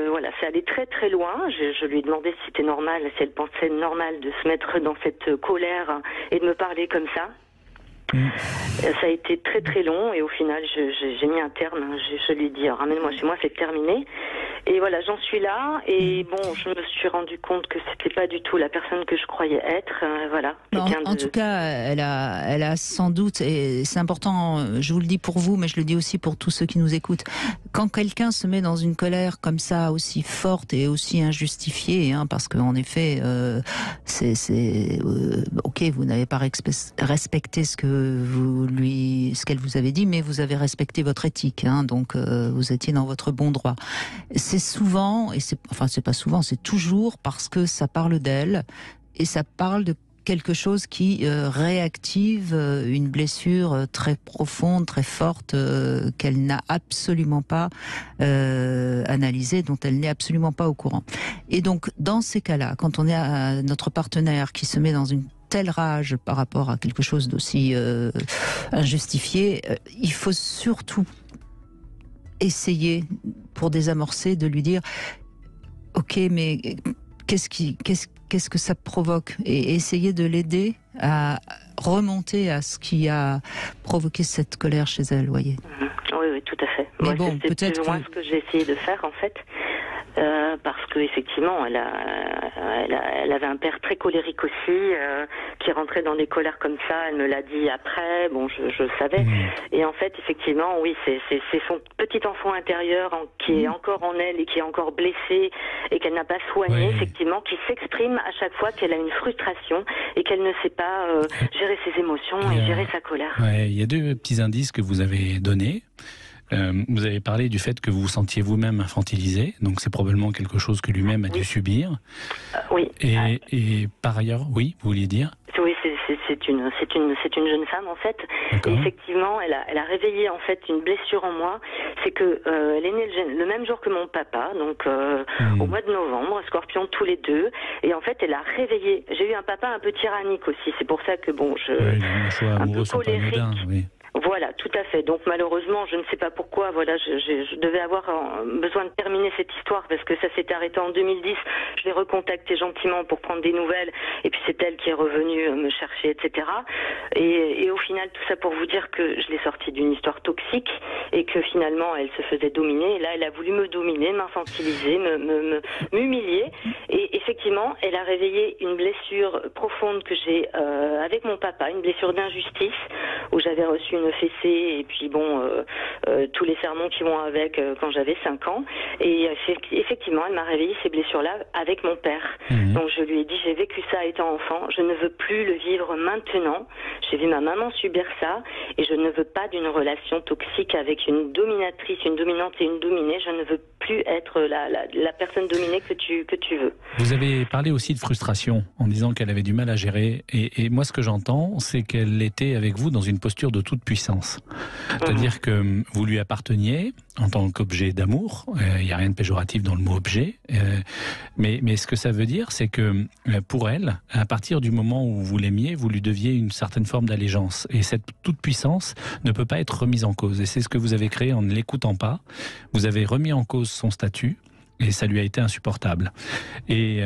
voilà, c'est allé très très loin. Je lui ai demandé si c'était normal, si elle pensait normal de se mettre dans cette colère et de me parler comme ça. Ça a été très très long et au final j'ai mis un terme. Je lui ai dit ramène-moi chez moi, c'est terminé. Et voilà, j'en suis là. Et bon, je me suis rendu compte que c'était pas du tout la personne que je croyais être. Voilà.
En tout cas, elle a sans doute, et c'est important, je vous le dis pour vous, mais je le dis aussi pour tous ceux qui nous écoutent. Quand quelqu'un se met dans une colère comme ça, aussi forte et aussi injustifiée, parce qu'en effet, ok, vous n'avez pas respecté ce qu'elle vous avait dit, mais vous avez respecté votre éthique, donc vous étiez dans votre bon droit. C'est souvent, c'est pas souvent, c'est toujours parce que ça parle d'elle et ça parle de quelque chose qui réactive une blessure très profonde, très forte, qu'elle n'a absolument pas analysée, dont elle n'est absolument pas au courant. Et donc, dans ces cas-là, quand on est à notre partenaire qui se met dans une telle rage par rapport à quelque chose d'aussi injustifié, il faut surtout essayer, pour désamorcer, de lui dire ok, mais qu'est-ce que ça provoque, et essayer de l'aider à remonter à ce qui a provoqué cette colère chez elle, voyez.
Oui, tout à fait.
Mais
moi,
bon,
c'est
peut-être
plus ou moins ce que j'ai essayé de faire en fait. Parce que effectivement, elle avait un père très colérique aussi, qui rentrait dans des colères comme ça. Elle me l'a dit après. Bon, je le savais. Et en fait, effectivement, oui, c'est son petit enfant intérieur qui est encore en elle et qui est encore blessé et qu'elle n'a pas soigné, effectivement, qui s'exprime à chaque fois qu'elle a une frustration et qu'elle ne sait pas gérer ses émotions et gérer sa colère.
Il y a 2 petits indices que vous avez donnés. Vous avez parlé du fait que vous vous sentiez vous-même infantilisé, donc c'est probablement quelque chose que lui-même a dû subir.
Oui.
Et par ailleurs, oui, vous vouliez dire ?
Oui, c'est une jeune femme en fait. Et effectivement, elle a réveillé en fait une blessure en moi. C'est que elle est née le même jour que mon papa, donc au mois de novembre, Scorpion tous les 2. Et en fait, elle a réveillé. J'ai eu un papa un peu tyrannique aussi. C'est pour ça que bon, un peu colérique. Voilà, tout à fait. Donc malheureusement, je ne sais pas pourquoi, voilà, je devais avoir besoin de terminer cette histoire parce que ça s'est arrêté en 2010. Je l'ai recontactée gentiment pour prendre des nouvelles et puis c'est elle qui est revenue me chercher, etc. Et au final, tout ça pour vous dire que je l'ai sortie d'une histoire toxique et que finalement, elle se faisait dominer. Et là, elle a voulu me dominer, m'infantiliser, m'humilier. Et effectivement, elle a réveillé une blessure profonde que j'ai avec mon papa, une blessure d'injustice où j'avais reçu une fessée et puis bon tous les sermons qui vont avec quand j'avais 5 ans et effectivement elle m'a réveillé ces blessures-là avec mon père. Donc je lui ai dit j'ai vécu ça étant enfant, je ne veux plus le vivre maintenant, j'ai vu ma maman subir ça et je ne veux pas d'une relation toxique avec une dominatrice, une dominante et une dominée, je ne veux plus être la personne dominée que tu veux.
Vous avez parlé aussi de frustration en disant qu'elle avait du mal à gérer et moi ce que j'entends c'est qu'elle était avec vous dans une posture de toute puissance. C'est-à-dire que vous lui apparteniez en tant qu'objet d'amour, il n'y a rien de péjoratif dans le mot objet, mais ce que ça veut dire c'est que pour elle, à partir du moment où vous l'aimiez, vous lui deviez une certaine forme d'allégeance et cette toute puissance ne peut pas être remise en cause et c'est ce que vous avez créé en ne l'écoutant pas. Vous avez remis en cause son statut et ça lui a été insupportable. Et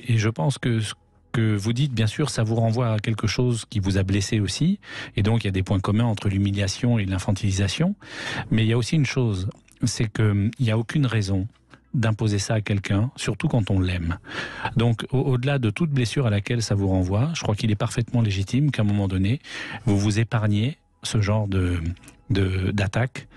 je pense que ce que vous dites, bien sûr, ça vous renvoie à quelque chose qui vous a blessé aussi. Et donc, il y a des points communs entre l'humiliation et l'infantilisation. Mais il y a aussi une chose, c'est qu'il n'y a aucune raison d'imposer ça à quelqu'un, surtout quand on l'aime. Donc, au-delà de toute blessure à laquelle ça vous renvoie, je crois qu'il est parfaitement légitime qu'à un moment donné, vous vous épargniez ce genre d'attaque,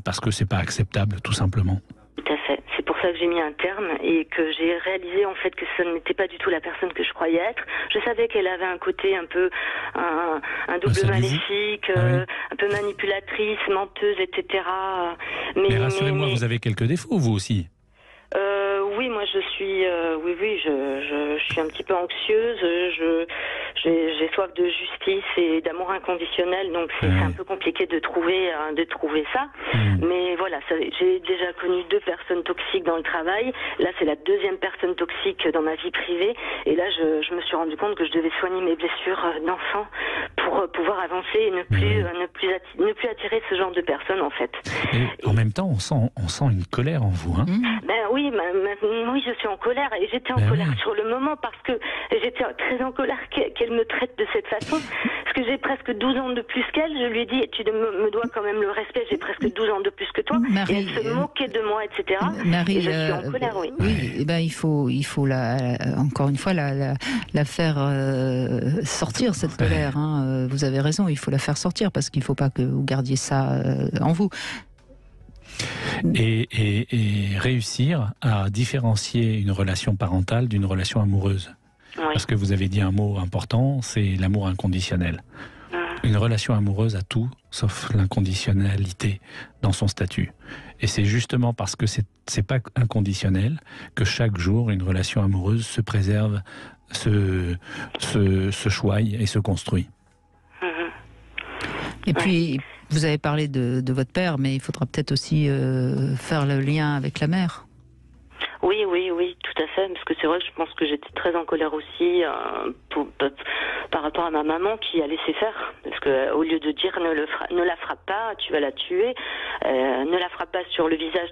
parce que c'est pas acceptable, tout simplement.
Tout à fait. C'est pour ça que j'ai mis un terme et que j'ai réalisé en fait que ce n'était pas du tout la personne que je croyais être. Je savais qu'elle avait un côté un peu un double maléfique, un peu manipulatrice, menteuse, etc.
Mais rassurez-moi, vous avez quelques défauts, vous aussi.
Oui, moi je suis, je suis un petit peu anxieuse. J'ai soif de justice et d'amour inconditionnel, donc c'est un peu compliqué de trouver ça. Mais voilà, j'ai déjà connu 2 personnes toxiques dans le travail. Là, c'est la 2e personne toxique dans ma vie privée. Et là, je me suis rendu compte que je devais soigner mes blessures d'enfant pour pouvoir avancer et ne plus attirer ce genre de personnes, en fait.
Et en même temps, on sent une colère en vous, hein.
Ben oui, oui, je suis en colère et j'étais en colère sur le moment parce que j'étais très en colère qu'elle me traite de cette façon. Parce que j'ai presque 12 ans de plus qu'elle. Je lui ai dit, tu me dois quand même le respect. J'ai presque 12 ans de plus que toi.
Marie,
et elle se moquait de moi, etc.
Marie,
et je suis en colère, oui.
Oui, eh ben il faut encore une fois la faire sortir, cette colère. Hein. Vous avez raison, il faut la faire sortir parce qu'il ne faut pas que vous gardiez ça en vous.
Et réussir à différencier une relation parentale d'une relation amoureuse. Oui. Parce que vous avez dit un mot important, c'est l'amour inconditionnel. Une relation amoureuse a tout, sauf l'inconditionnalité dans son statut. Et c'est justement parce que c'est pas inconditionnel que chaque jour, une relation amoureuse se préserve, se choigne et se construit.
Et puis, vous avez parlé de votre père, mais il faudra peut-être aussi faire le lien avec la mère.
Oui, tout à fait, parce que c'est vrai que je pense que j'étais très en colère aussi par rapport à ma maman qui a laissé faire, parce que au lieu de dire ne la frappe pas, tu vas la tuer, ne la frappe pas sur le visage,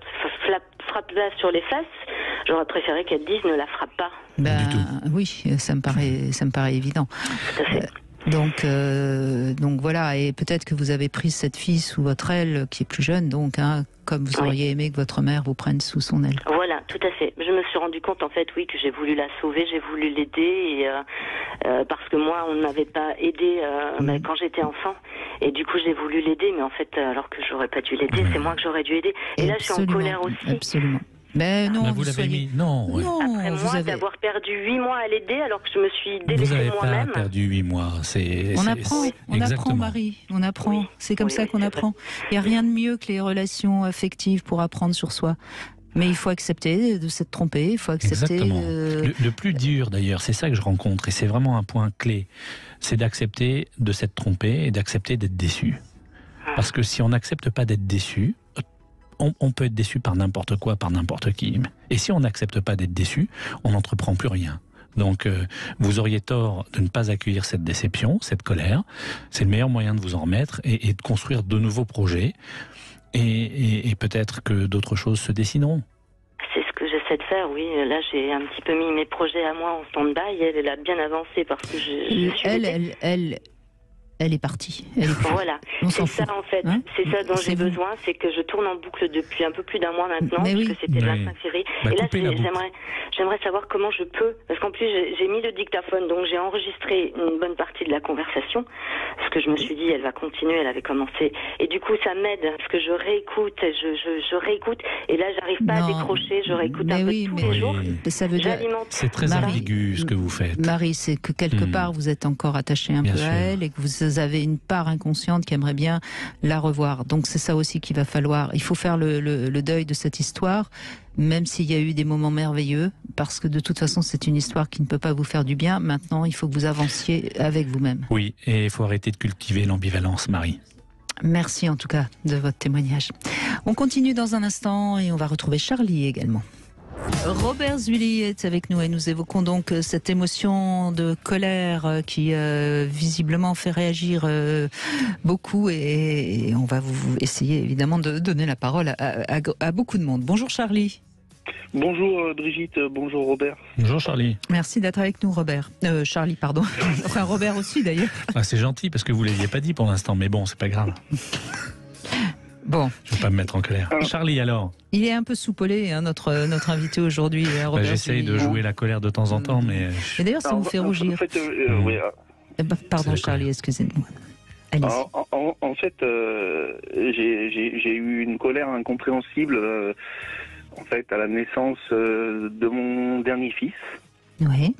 frappe-la sur les fesses, j'aurais préféré qu'elle dise ne la frappe pas.
Oui, ça me paraît évident.
Tout à fait.
Donc voilà, et peut-être que vous avez pris cette fille sous votre aile qui est plus jeune, donc comme vous auriez aimé que votre mère vous prenne sous son aile.
Voilà, tout à fait. Je me suis rendu compte en fait, oui, que j'ai voulu la sauver, j'ai voulu l'aider, et parce que moi, on ne m'avait pas aidé quand j'étais enfant, et du coup, j'ai voulu l'aider, mais en fait, alors que j'aurais pas dû l'aider, c'est moi que j'aurais dû aider. Et là, je suis en colère aussi.
Absolument. Ben non,
vous l'avez mis. Non.
Après moi, d'avoir perdu 8 mois à l'aider alors que je me suis délaissée moi-même.
Vous n'avez pas perdu 8 mois.
On apprend, Marie. On apprend. Oui. C'est comme ça qu'on apprend. Il n'y a rien de mieux que les relations affectives pour apprendre sur soi. Mais il faut accepter de s'être trompé. Il faut accepter.
Exactement. Le plus dur, d'ailleurs, c'est ça que je rencontre, et c'est vraiment un point clé. C'est d'accepter de s'être trompé et d'accepter d'être déçu. Parce que si on n'accepte pas d'être déçu, on peut être déçu par n'importe quoi, par n'importe qui. Et si on n'accepte pas d'être déçu, on n'entreprend plus rien. Donc, vous auriez tort de ne pas accueillir cette déception, cette colère. C'est le meilleur moyen de vous en remettre et de construire de nouveaux projets. Et peut-être que d'autres choses se dessineront.
C'est ce que j'essaie de faire, oui. Là, j'ai un petit peu mis mes projets à moi en stand-by. Elle a bien avancé parce que
elle est partie.
Voilà, c'est ça en fait, c'est ça dont j'ai besoin, c'est que je tourne en boucle depuis un peu plus d'un mois maintenant, parce que c'était de la série. Et là, j'aimerais savoir comment je peux, parce qu'en plus j'ai mis le dictaphone, donc j'ai enregistré une bonne partie de la conversation, parce que je me suis dit, elle va continuer, elle avait commencé. Et du coup, ça m'aide, parce que je réécoute, je réécoute, et là, j'arrive pas à décrocher, je réécoute un peu tous les jours.
Ça veut dire...
C'est très ambigu ce que vous faites.
Marie, c'est que quelque part, vous êtes encore attaché un peu à elle, et que vous avez une part inconsciente qui aimerait bien la revoir. Donc c'est ça aussi qu'il va falloir. Il faut faire le deuil de cette histoire, même s'il y a eu des moments merveilleux, parce que de toute façon c'est une histoire qui ne peut pas vous faire du bien. Maintenant, il faut que vous avanciez avec vous-même.
Oui, et il faut arrêter de cultiver l'ambivalence, Marie.
Merci en tout cas de votre témoignage. On continue dans un instant et on va retrouver Charlie également. Robert Zully est avec nous et nous évoquons donc cette émotion de colère qui visiblement fait réagir beaucoup et on va vous essayer évidemment de donner la parole à beaucoup de monde. Bonjour Charlie.
Bonjour Brigitte, bonjour Robert.
Bonjour Charlie.
Merci d'être avec nous Robert. Charlie, pardon. Enfin Robert aussi d'ailleurs.
C'est gentil parce que vous ne l'aviez pas dit pour l'instant, mais bon, c'est pas grave.
Bon.
Je ne vais pas me mettre en colère. Charlie, alors ?
Il est un peu soupolé, notre invité aujourd'hui.
J'essaye de jouer la colère de temps en temps, mais...
Et d'ailleurs, ça vous fait rougir. Pardon, Charlie, excusez-moi.
En fait, j'ai eu une colère incompréhensible en fait, à la naissance de mon dernier fils.
Oui.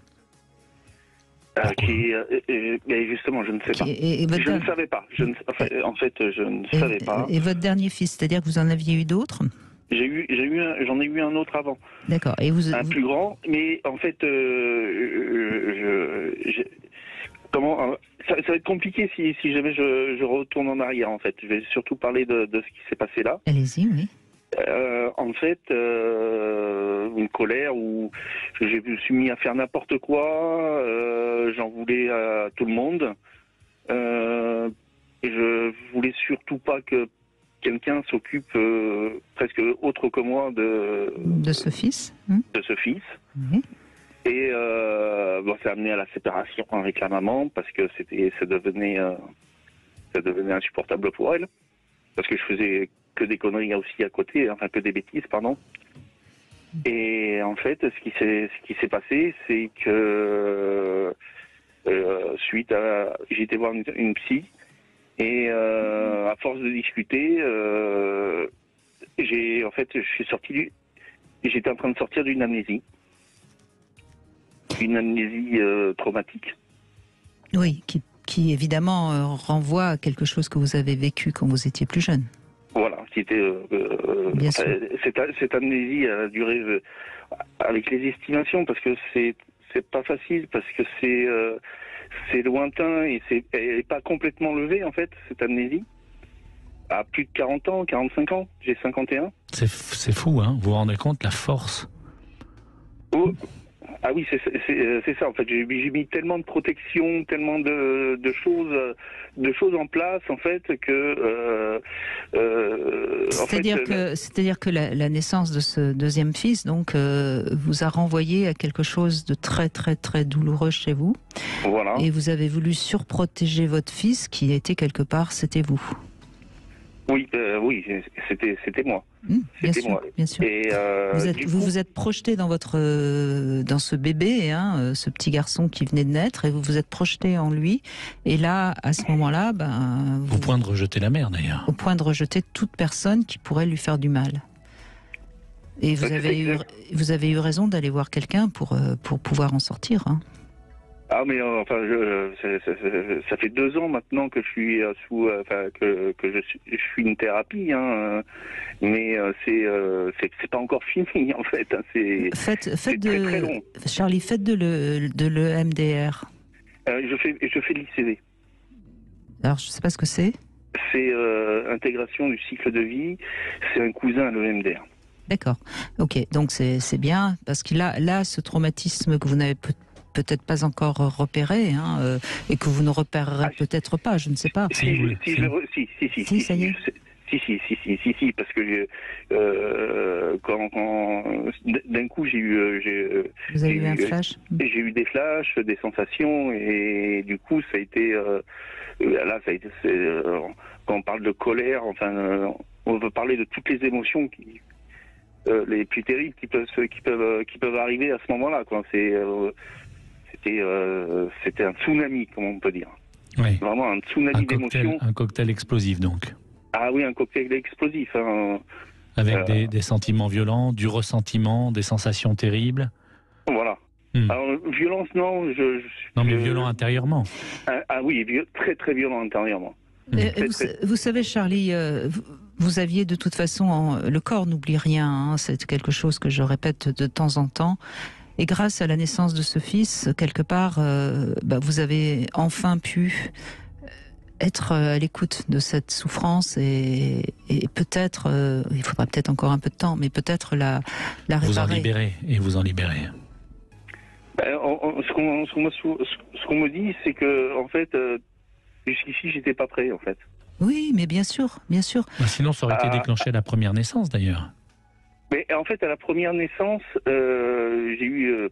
Justement, je ne sais pas. Je ne savais pas. En fait, je ne savais pas.
Et votre dernier fils, c'est-à-dire que vous en aviez eu d'autres ?
J'en ai eu un autre avant.
D'accord.
Et un plus grand, mais en fait, ça va être compliqué si jamais je retourne en arrière, en fait. Je vais surtout parler de ce qui s'est passé là.
Allez-y, oui.
En fait, une colère où je me suis mis à faire n'importe quoi, j'en voulais à tout le monde, et je voulais surtout pas que quelqu'un s'occupe presque autre que moi
de ce fils.
De ce fils. Et ça a amené à la séparation avec la maman parce que ça devenait insupportable pour elle, parce que je faisais que des conneries aussi à côté, enfin que des bêtises, pardon. Et en fait, ce qui s'est passé, c'est que j'ai été voir une psy, et à force de discuter, j'étais en train de sortir d'une amnésie traumatique.
Oui, qui évidemment renvoie à quelque chose que vous avez vécu quand vous étiez plus jeune.
Voilà, qui était cette amnésie a duré avec les estimations, parce que c'est pas facile, parce que c'est lointain et elle n'est pas complètement levée, en fait, cette amnésie. À plus de 40 ans, 45 ans, j'ai 51.
C'est fou, hein. Vous vous rendez compte la force?
Ah oui, c'est ça, en fait. J'ai mis tellement de protection, tellement de choses en place, en fait, que...
C'est-à-dire que la naissance de ce deuxième fils, donc, vous a renvoyé à quelque chose de très, très, très douloureux chez vous.
Voilà.
Et vous avez voulu surprotéger votre fils, qui était quelque part, c'était vous.
Oui, c'était moi.
Bien sûr, bien sûr.
Et
vous êtes projeté dans ce bébé, ce petit garçon qui venait de naître, et vous vous êtes projeté en lui. Et là, à ce moment-là,
au point de rejeter la mère, d'ailleurs.
Au point de rejeter toute personne qui pourrait lui faire du mal. Et vous avez eu raison d'aller voir quelqu'un pour pouvoir en sortir. Hein.
Ah mais ça fait 2 ans maintenant que je suis que je suis une thérapie, hein, mais c'est pas encore fini, en fait. Hein, c'est très long.
Charlie, faites de l'EMDR.
Je fais de l'ICV.
Alors je sais pas ce que c'est.
C'est intégration du cycle de vie. C'est un cousin à l'EMDR.
D'accord. Ok. Donc c'est bien, parce que là ce traumatisme que vous n'avez peut-être pas encore repéré, et que vous ne repérerez peut-être pas, je ne sais pas.
Si,
ça y est.
Si, parce que quand d'un coup j'ai eu un flash. J'ai eu des flashs, des sensations, et du coup ça a été quand on parle de colère, enfin on veut parler de toutes les émotions les plus terribles qui peuvent arriver à ce moment-là, quoi. C'était un tsunami, comme on peut dire.
Oui.
Vraiment un tsunami d'émotions.
Un cocktail explosif, donc.
Ah oui, un cocktail explosif.
Avec des sentiments violents, du ressentiment, des sensations terribles.
Voilà. Alors, violence, non.
Non, mais violent intérieurement.
Ah oui, très très violent intérieurement.
Vous savez, Charlie, vous aviez de toute façon... le corps n'oublie rien, c'est quelque chose que je répète de temps en temps. Et grâce à la naissance de ce fils, quelque part, vous avez enfin pu être à l'écoute de cette souffrance et peut-être, il faudra peut-être encore un peu de temps, mais peut-être la réparer.
Vous en libérez et vous en libérez.
Ce qu'on me dit, c'est que, en fait, jusqu'ici, j'étais pas prêt, en fait.
Oui, mais bien sûr, bien sûr.
Sinon, ça aurait été déclenché à la première naissance, d'ailleurs.
Mais en fait, à la première naissance, j'ai eu,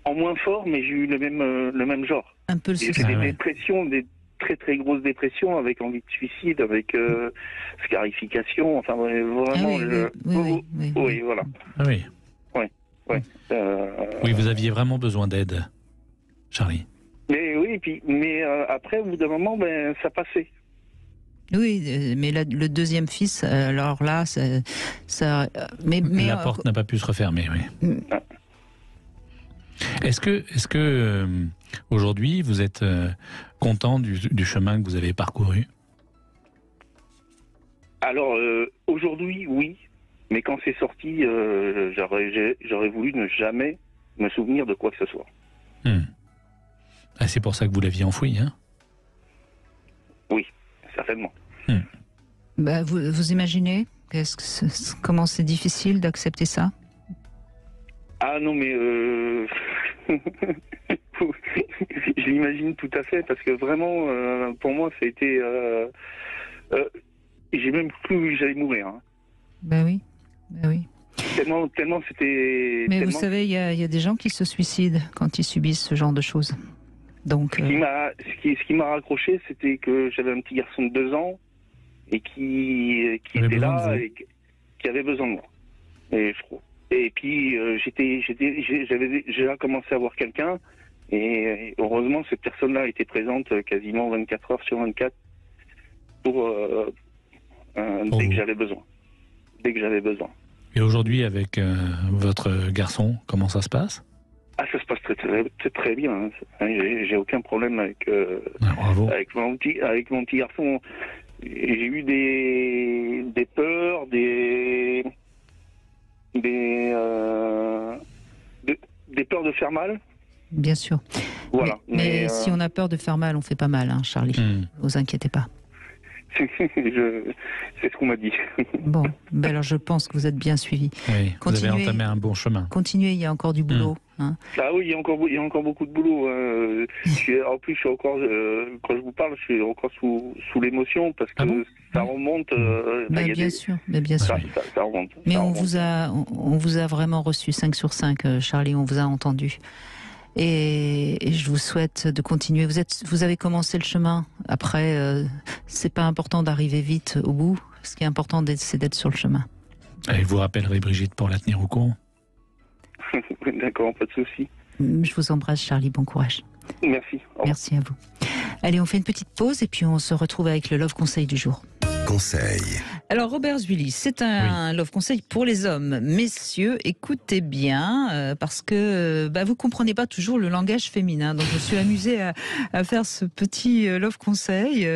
en moins fort, mais j'ai eu le même genre.
Un peu le
J'ai fait des dépressions, des très très grosses dépressions, avec envie de suicide, avec scarification, enfin vraiment. Oui, voilà.
Ah oui.
Oui.
Oui, vous aviez vraiment besoin d'aide, Charlie.
Mais oui, mais après, au bout d'un moment, ça passait.
Oui, mais le deuxième fils, alors là, mais
la porte n'a pas pu se refermer, oui. Est-ce que aujourd'hui, vous êtes content du chemin que vous avez parcouru?
Alors, aujourd'hui, oui, Mais quand c'est sorti, j'aurais voulu ne jamais me souvenir de quoi que ce soit.
Ah, c'est pour ça que vous l'aviez enfoui, hein?
Oui, certainement.
Bah, vous imaginez comment c'est difficile d'accepter ça?
Ah non, mais je l'imagine tout à fait, parce que vraiment, pour moi, ça a été... j'ai même cru que j'allais mourir. Hein.
Ben oui, ben oui.
Tellement c'était...
Mais vous savez, il y a des gens qui se suicident quand ils subissent ce genre de choses. Donc,
Ce qui m'a raccroché, c'était que j'avais un petit garçon de 2 ans et qui était là et qui avait besoin de moi. Et puis j'avais déjà commencé à voir quelqu'un et heureusement cette personne-là était présente quasiment 24 heures sur 24 pour dès que j'avais besoin. Et
aujourd'hui, avec votre garçon, comment ça se passe?
Ah, ça se passe très bien. Hein. J'ai aucun problème avec mon petit garçon. J'ai eu des peurs, des peurs de faire mal.
Bien sûr.
Voilà.
Mais si on a peur de faire mal, on fait pas mal, hein, Charlie. Ne vous inquiétez pas.
C'est ce qu'on m'a dit.
Bon, ben alors je pense que vous êtes bien suivi.
Oui, vous avez entamé un bon chemin.
Continuez, il y a encore du boulot. Hein.
Ah oui, il y a encore beaucoup de boulot. En plus, je suis encore, quand je vous parle, je suis encore sous l'émotion parce que ça remonte.
Bien sûr, bien sûr.
Ça remonte.
Mais on vous a vraiment reçu 5 sur 5, Charlie, on vous a entendu. Et je vous souhaite de continuer. Vous avez commencé le chemin. Après, c'est pas important d'arriver vite au bout. Ce qui est important, c'est d'être sur le chemin.
Et vous rappellerez Brigitte pour la tenir au courant.
D'accord, pas de souci.
Je vous embrasse, Charlie. Bon courage.
Merci.
Merci à vous. Allez, on fait une petite pause et puis on se retrouve avec le Love Conseil du jour.
Conseil.
Alors Robert Zuili, c'est un love conseil pour les hommes. Messieurs, écoutez bien, parce que vous comprenez pas toujours le langage féminin. Donc je me suis amusée à faire ce petit love conseil.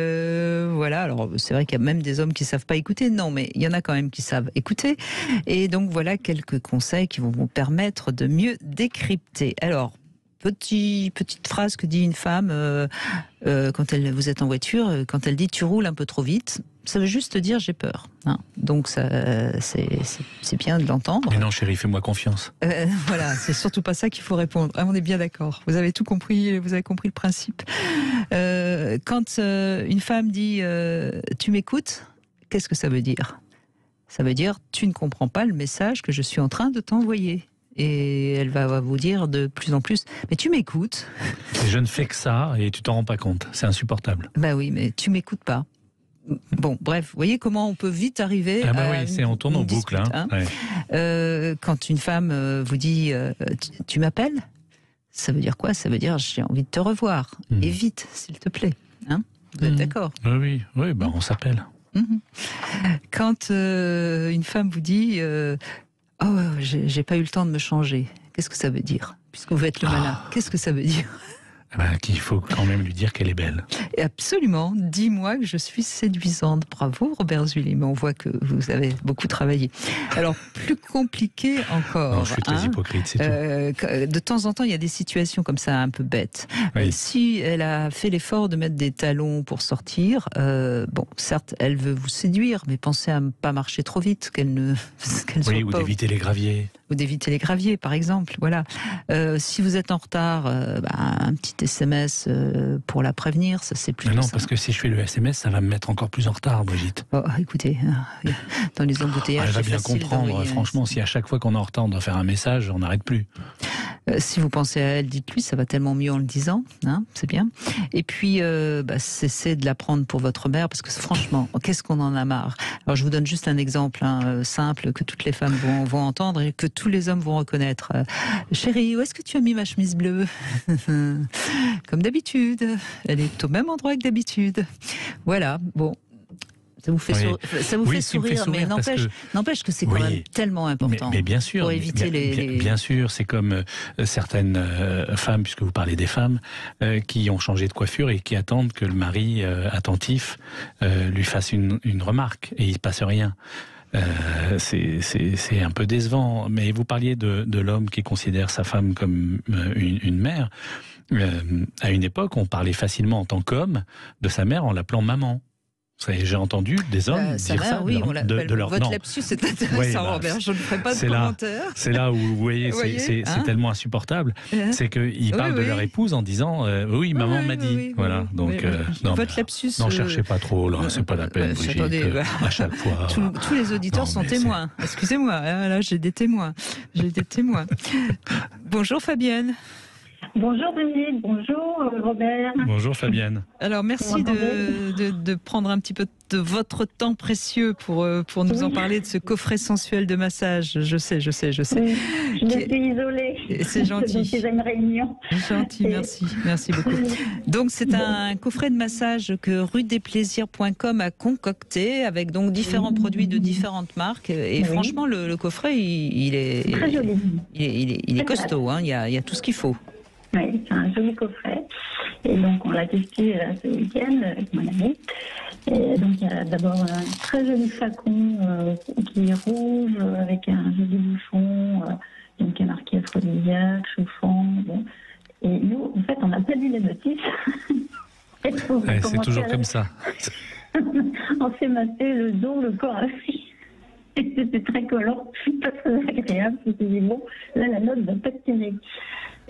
Voilà, alors c'est vrai qu'il y a même des hommes qui savent pas écouter. Non, mais il y en a quand même qui savent écouter. Et donc voilà quelques conseils qui vont vous permettre de mieux décrypter. Alors, petite phrase que dit une femme quand vous êtes en voiture, quand elle dit tu roules un peu trop vite, ça veut juste dire j'ai peur. Hein. Donc ça, c'est bien de l'entendre.
Mais non chérie, fais-moi confiance.
Voilà, c'est surtout pas ça qu'il faut répondre. On est bien d'accord. Vous avez tout compris, vous avez compris le principe. Quand une femme dit tu m'écoutes, qu'est-ce que ça veut dire? Ça veut dire tu ne comprends pas le message que je suis en train de t'envoyer. Et elle va vous dire de plus en plus, mais tu m'écoutes.
Je ne fais que ça et tu t'en rends pas compte, c'est insupportable.
Bah oui, mais tu m'écoutes pas. Bon, bref, vous voyez comment on peut vite arriver à
oui, c'est on tourne en boucle.
Hein. Ouais. Quand une femme vous dit tu m'appelles, ça veut dire quoi? Ça veut dire j'ai envie de te revoir. Et vite, s'il te plaît. Hein, vous êtes d'accord?
Oui, on s'appelle.
Quand une femme vous dit oh, j'ai pas eu le temps de me changer. Qu'est-ce que ça veut dire? Puisque vous êtes le malin, qu'est-ce que ça veut dire?
Qu'il faut quand même lui dire qu'elle est belle.
Et absolument, dis-moi que je suis séduisante. Bravo Robert Zuili, mais on voit que vous avez beaucoup travaillé. Alors, plus compliqué encore.
Non, je suis très hypocrite, c'est tout.
De temps en temps, il y a des situations comme ça un peu bêtes.
Oui.
Si elle a fait l'effort de mettre des talons pour sortir, bon, certes, elle veut vous séduire, mais pensez à ne pas marcher trop vite, qu'elle soit
ou d'éviter les graviers.
Ou d'éviter les graviers, par exemple. Voilà. Si vous êtes en retard, un petit SMS pour la prévenir, ça c'est plus.
Mais non, parce que si je fais le SMS, ça va me mettre encore plus en retard, Brigitte.
Oh, écoutez, dans les embouteillages,
elle va bien comprendre. Franchement, si à chaque fois qu'on est en retard, on doit faire un message, on n'arrête plus.
Si vous pensez à elle, dites-lui, ça va tellement mieux en le disant, hein, c'est bien. Et puis, cessez de la prendre pour votre mère, parce que franchement, qu'est-ce qu'on en a marre. Alors, je vous donne juste un exemple simple que toutes les femmes vont entendre et que tous les hommes vont reconnaître. Chérie, où est-ce que tu as mis ma chemise bleue? Comme d'habitude. Elle est au même endroit que d'habitude. Voilà, bon. Ça vous fait, fait sourire, mais n'empêche que c'est quand même tellement important.
Mais bien sûr,
pour éviter
bien sûr, c'est comme certaines femmes, puisque vous parlez des femmes, qui ont changé de coiffure et qui attendent que le mari attentif lui fasse une remarque et il ne se passe rien. c'est un peu décevant. Mais vous parliez de l'homme qui considère sa femme comme une mère. À une époque, on parlait facilement en tant qu'homme de sa mère en l'appelant maman. J'ai entendu des hommes dire ça de leur
Votre
nom.
lapsus, c'est intéressant, Robert. Je ne ferai pas de commentaire.
C'est là où, vous voyez, c'est tellement insupportable. C'est qu'ils parlent de leur épouse en disant oui, maman m'a dit. Voilà. Donc,
votre lapsus.
N'en cherchez pas trop, là. C'est pas la peine, Brigitte. À chaque fois.
Tous les auditeurs sont témoins. Excusez-moi. Là, j'ai des témoins. Bonjour, Fabienne.
Bonjour Brigitte, bonjour Robert.
Bonjour Fabienne.
Alors merci de prendre un petit peu de votre temps précieux pour nous en parler de ce coffret sensuel de massage. Je sais.
Oui, je me suis isolée.
C'est gentil.
Je suis à une réunion.
Gentil, merci beaucoup. Donc c'est un coffret de massage que rudesplaisirs.com a concocté avec donc différents produits de différentes marques. Et franchement, le coffret, il est
très joli.
Il est costaud. Hein. Il y a tout ce qu'il faut.
Oui, c'est un joli coffret. Et donc, on l'a testé ce week-end avec mon ami. Et donc, il y a d'abord un très joli flacon qui est rouge avec un joli bouchon donc qui est marqué aphrodisiaque, chauffant. Bon. Et nous, en fait, on n'a pas lu les notices.
C'est toujours comme ça.
On s'est massé le dos, le corps aussi. Et c'était très collant, pas très agréable. Je me suis dit, bon, là, la note va pas être terrible.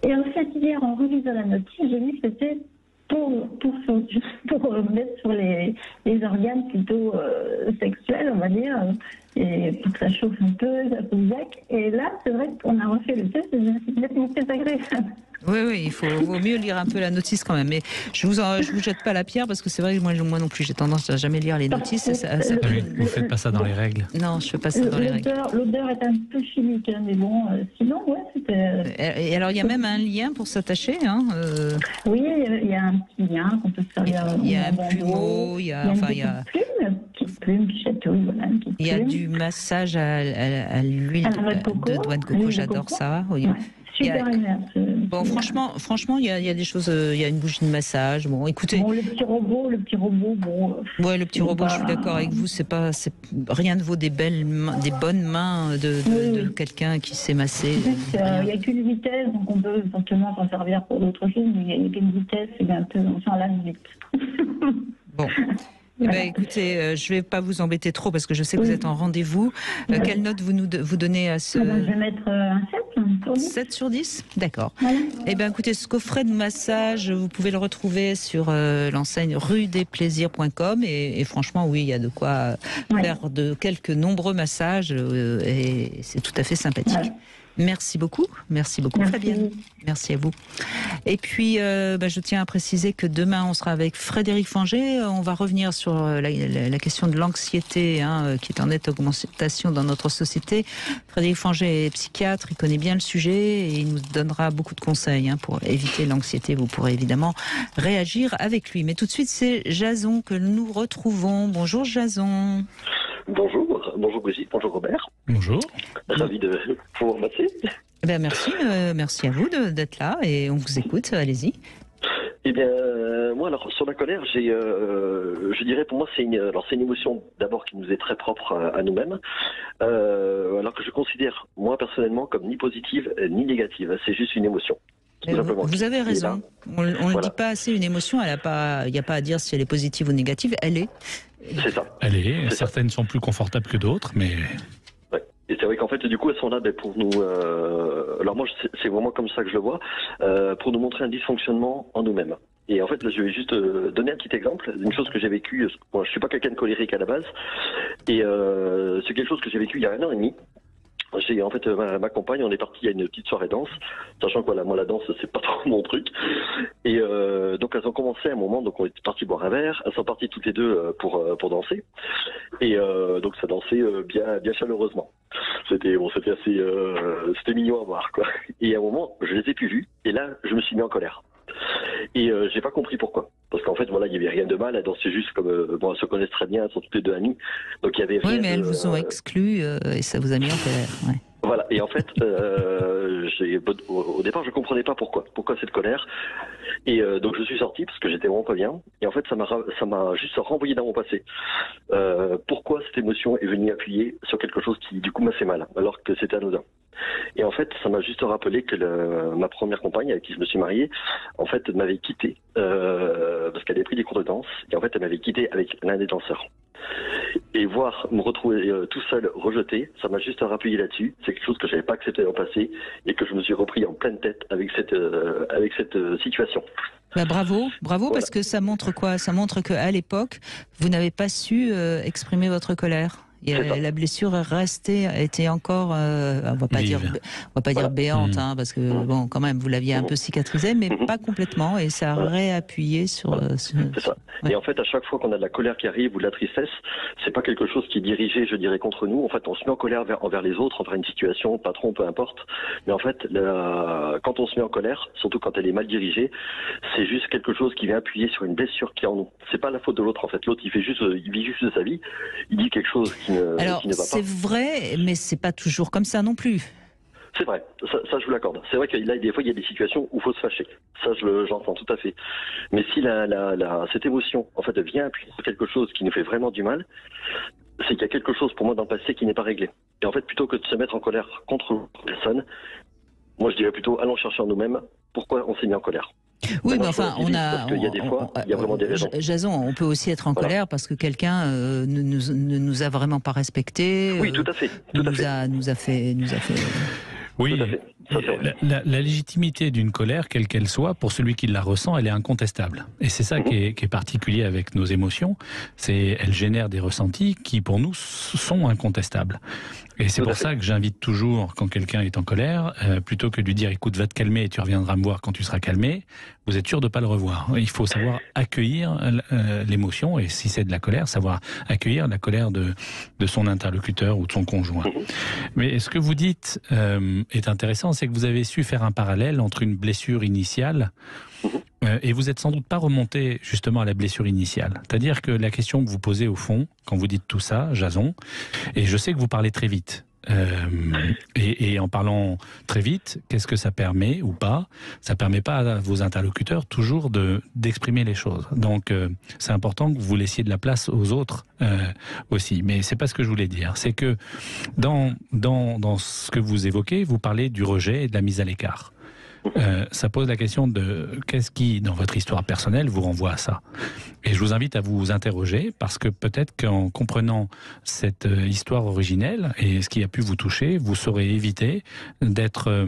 Et en fait, hier, en relisant la notice, j'ai vu que c'était pour mettre sur les organes plutôt sexuels, on va dire, et pour que ça chauffe un peu, ça aphrodisiaque. Et là, c'est vrai qu'on a refait le test, et c'est agréable.
Oui, vaut mieux lire un peu la notice quand même. Mais je vous jette pas la pierre parce que c'est vrai que moi non plus, j'ai tendance à jamais lire les notices.
Vous faites pas ça dans les règles.
Non, je fais pas ça dans les règles.
L'odeur est un peu chimique, hein, mais bon, sinon, ouais, c'était...
Et alors, il y a même un lien pour s'attacher, hein
Oui, il y a un petit lien qu'on peut servir.
Il y a un plumeau, il y a
une petite plume qui chatouille, voilà, une petite plume.
Il y a du massage à l'huile de noix de coco, j'adore ça. Oui.
Ouais. Super agréable.
Bon, franchement, il y a des choses. Il y a une bougie de massage. Bon, écoutez.
Bon, le petit robot, bon.
Ouais, le petit robot. Je suis d'accord avec vous. C'est rien ne vaut des bonnes mains de quelqu'un qui s'est massé.
Il n'y a qu'une vitesse, donc on peut forcément s'en servir pour d'autres choses. Mais il n'y a qu'une vitesse, c'est un peu, on s'en lave vite.
Bon. Écoutez, je ne vais pas vous embêter trop parce que je sais que vous êtes en rendez-vous. Quelle note vous donnez à ce...
Je vais mettre un 7 sur 10.
7 sur 10 D'accord.
Voilà.
Écoutez, ce coffret de massage, vous pouvez le retrouver sur l'enseigne rudesplaisirs.com et franchement, oui, il y a de quoi faire de quelques nombreux massages et c'est tout à fait sympathique. Ouais. Merci beaucoup Fabienne. Merci à vous. Et puis, je tiens à préciser que demain, on sera avec Frédéric Fanger. On va revenir sur la question de l'anxiété, qui est en nette augmentation dans notre société. Frédéric Fanger est psychiatre, il connaît bien le sujet et il nous donnera beaucoup de conseils pour éviter l'anxiété. Vous pourrez évidemment réagir avec lui. Mais tout de suite, c'est Jason que nous retrouvons. Bonjour Jason.
Bonjour Brigitte, bonjour Robert.
Bonjour.
Ravi de pouvoir passer.
Merci à vous d'être là et on vous écoute, allez-y.
Eh bien, moi, alors, sur la colère, je dirais pour moi, c'est une émotion d'abord qui nous est très propre à nous-mêmes, alors que je considère, moi, personnellement, comme ni positive ni négative. C'est juste une émotion.
Vous avez raison. On ne le dit pas assez, une émotion, il n'y a pas à dire si elle est positive ou négative, elle est.
C'est ça.
Certaines sont plus confortables que d'autres, mais...
Ouais. Et c'est vrai qu'en fait, du coup, elles sont là pour nous... Alors moi, c'est vraiment comme ça que je le vois, pour nous montrer un dysfonctionnement en nous-mêmes. Et en fait, là, je vais juste donner un petit exemple d'une chose que j'ai vécue. Moi, je suis pas quelqu'un de colérique à la base, et c'est quelque chose que j'ai vécu il y a 1 an et demi. En fait, ma compagne, on est parti à une petite soirée danse, sachant que moi la danse c'est pas trop mon truc. Et donc elles ont commencé à un moment, donc on est parti boire un verre, elles sont parties toutes les deux pour danser. Et donc ça dansait bien chaleureusement. C'était c'était mignon à voir quoi. Et à un moment, je les ai plus vues et là je me suis mis en colère. Et j'ai pas compris pourquoi. Parce qu'en fait, voilà, il y avait rien de mal, elles dansaient juste comme elles se connaissent très bien, elles sont toutes les deux amies. Donc il y avait rien.
Oui, mais elles vous ont exclus et ça vous a mis en colère. Ouais.
Voilà. Et en fait, au départ, je comprenais pas pourquoi cette colère. Et donc je suis sorti parce que j'étais vraiment pas bien. Et en fait, ça m'a juste renvoyé dans mon passé. Pourquoi cette émotion est venue appuyer sur quelque chose qui du coup m'a fait mal, alors que c'était anodin. Et en fait, ça m'a juste rappelé que ma première compagne avec qui je me suis marié, en fait, m'avait quitté parce qu'elle avait pris des cours de danse. Et en fait, elle m'avait quitté avec l'un des danseurs. Et voir me retrouver tout seul, rejeté, ça m'a juste rappelé là-dessus. C'est quelque chose que j'avais pas accepté dans le passé et que je me suis repris en pleine tête avec cette situation.
Bah bravo,
Voilà.
parce que ça montre quoi? Ça montre qu'à l'époque, vous n'avez pas su exprimer votre colère. Et la blessure est restée, était encore, on va pas dire béante, hein, parce que bon, quand même, vous l'aviez un peu cicatrisée, mais pas complètement, et ça a réappuyé sur.
C'est ça. Ouais. Et en fait, à chaque fois qu'on a de la colère qui arrive ou de la tristesse, c'est pas quelque chose qui est dirigé, je dirais, contre nous. En fait, on se met en colère envers les autres, envers une situation, patron, peu importe. Mais en fait, quand on se met en colère, surtout quand elle est mal dirigée, c'est juste quelque chose qui vient appuyer sur une blessure qui est en nous. C'est pas la faute de l'autre, en fait. L'autre, il vit juste de sa vie. Il dit quelque chose qui ne va pas.
C'est vrai, mais c'est pas toujours comme ça non plus.
C'est vrai, ça je vous l'accorde. C'est vrai que là, des fois, il y a des situations où il faut se fâcher. Ça, j'entends tout à fait. Mais si cette émotion, en fait, vient appuyer sur quelque chose qui nous fait vraiment du mal, c'est qu'il y a quelque chose pour moi dans le passé qui n'est pas réglé. Et en fait, plutôt que de se mettre en colère contre l'autre personne, moi je dirais plutôt allons chercher en nous-mêmes pourquoi on s'est mis en colère.
Oui, mais enfin,
il y a des fois, il y a vraiment des raisons.
Jason, on peut aussi être en colère parce que quelqu'un ne nous a vraiment pas respecté.
Oui, tout à fait.
Nous a fait.
Oui, la légitimité d'une colère, quelle qu'elle soit, pour celui qui la ressent, elle est incontestable. Et c'est ça qui est particulier avec nos émotions, elles génèrent des ressentis qui, pour nous, sont incontestables. Et c'est pour ça que j'invite toujours, quand quelqu'un est en colère, plutôt que de lui dire « écoute, va te calmer et tu reviendras me voir quand tu seras calmé », vous êtes sûr de ne pas le revoir. Il faut savoir accueillir l'émotion, et si c'est de la colère, savoir accueillir la colère de son interlocuteur ou de son conjoint. Mais ce que vous dites est intéressant, c'est que vous avez su faire un parallèle entre une blessure initiale et vous n'êtes sans doute pas remonté justement à la blessure initiale. C'est-à-dire que la question que vous posez au fond, quand vous dites tout ça, Jason, et je sais que vous parlez très vite, et en parlant très vite, qu'est-ce que ça permet ou pas? Ça permet pas à vos interlocuteurs toujours d'exprimer les choses. Donc c'est important que vous laissiez de la place aux autres aussi. Mais c'est pas ce que je voulais dire. C'est que dans ce que vous évoquez, vous parlez du rejet et de la mise à l'écart. Ça pose la question de qu'est-ce qui, dans votre histoire personnelle, vous renvoie à ça. Et je vous invite à vous interroger parce que peut-être qu'en comprenant cette histoire originelle et ce qui a pu vous toucher, vous saurez éviter d'être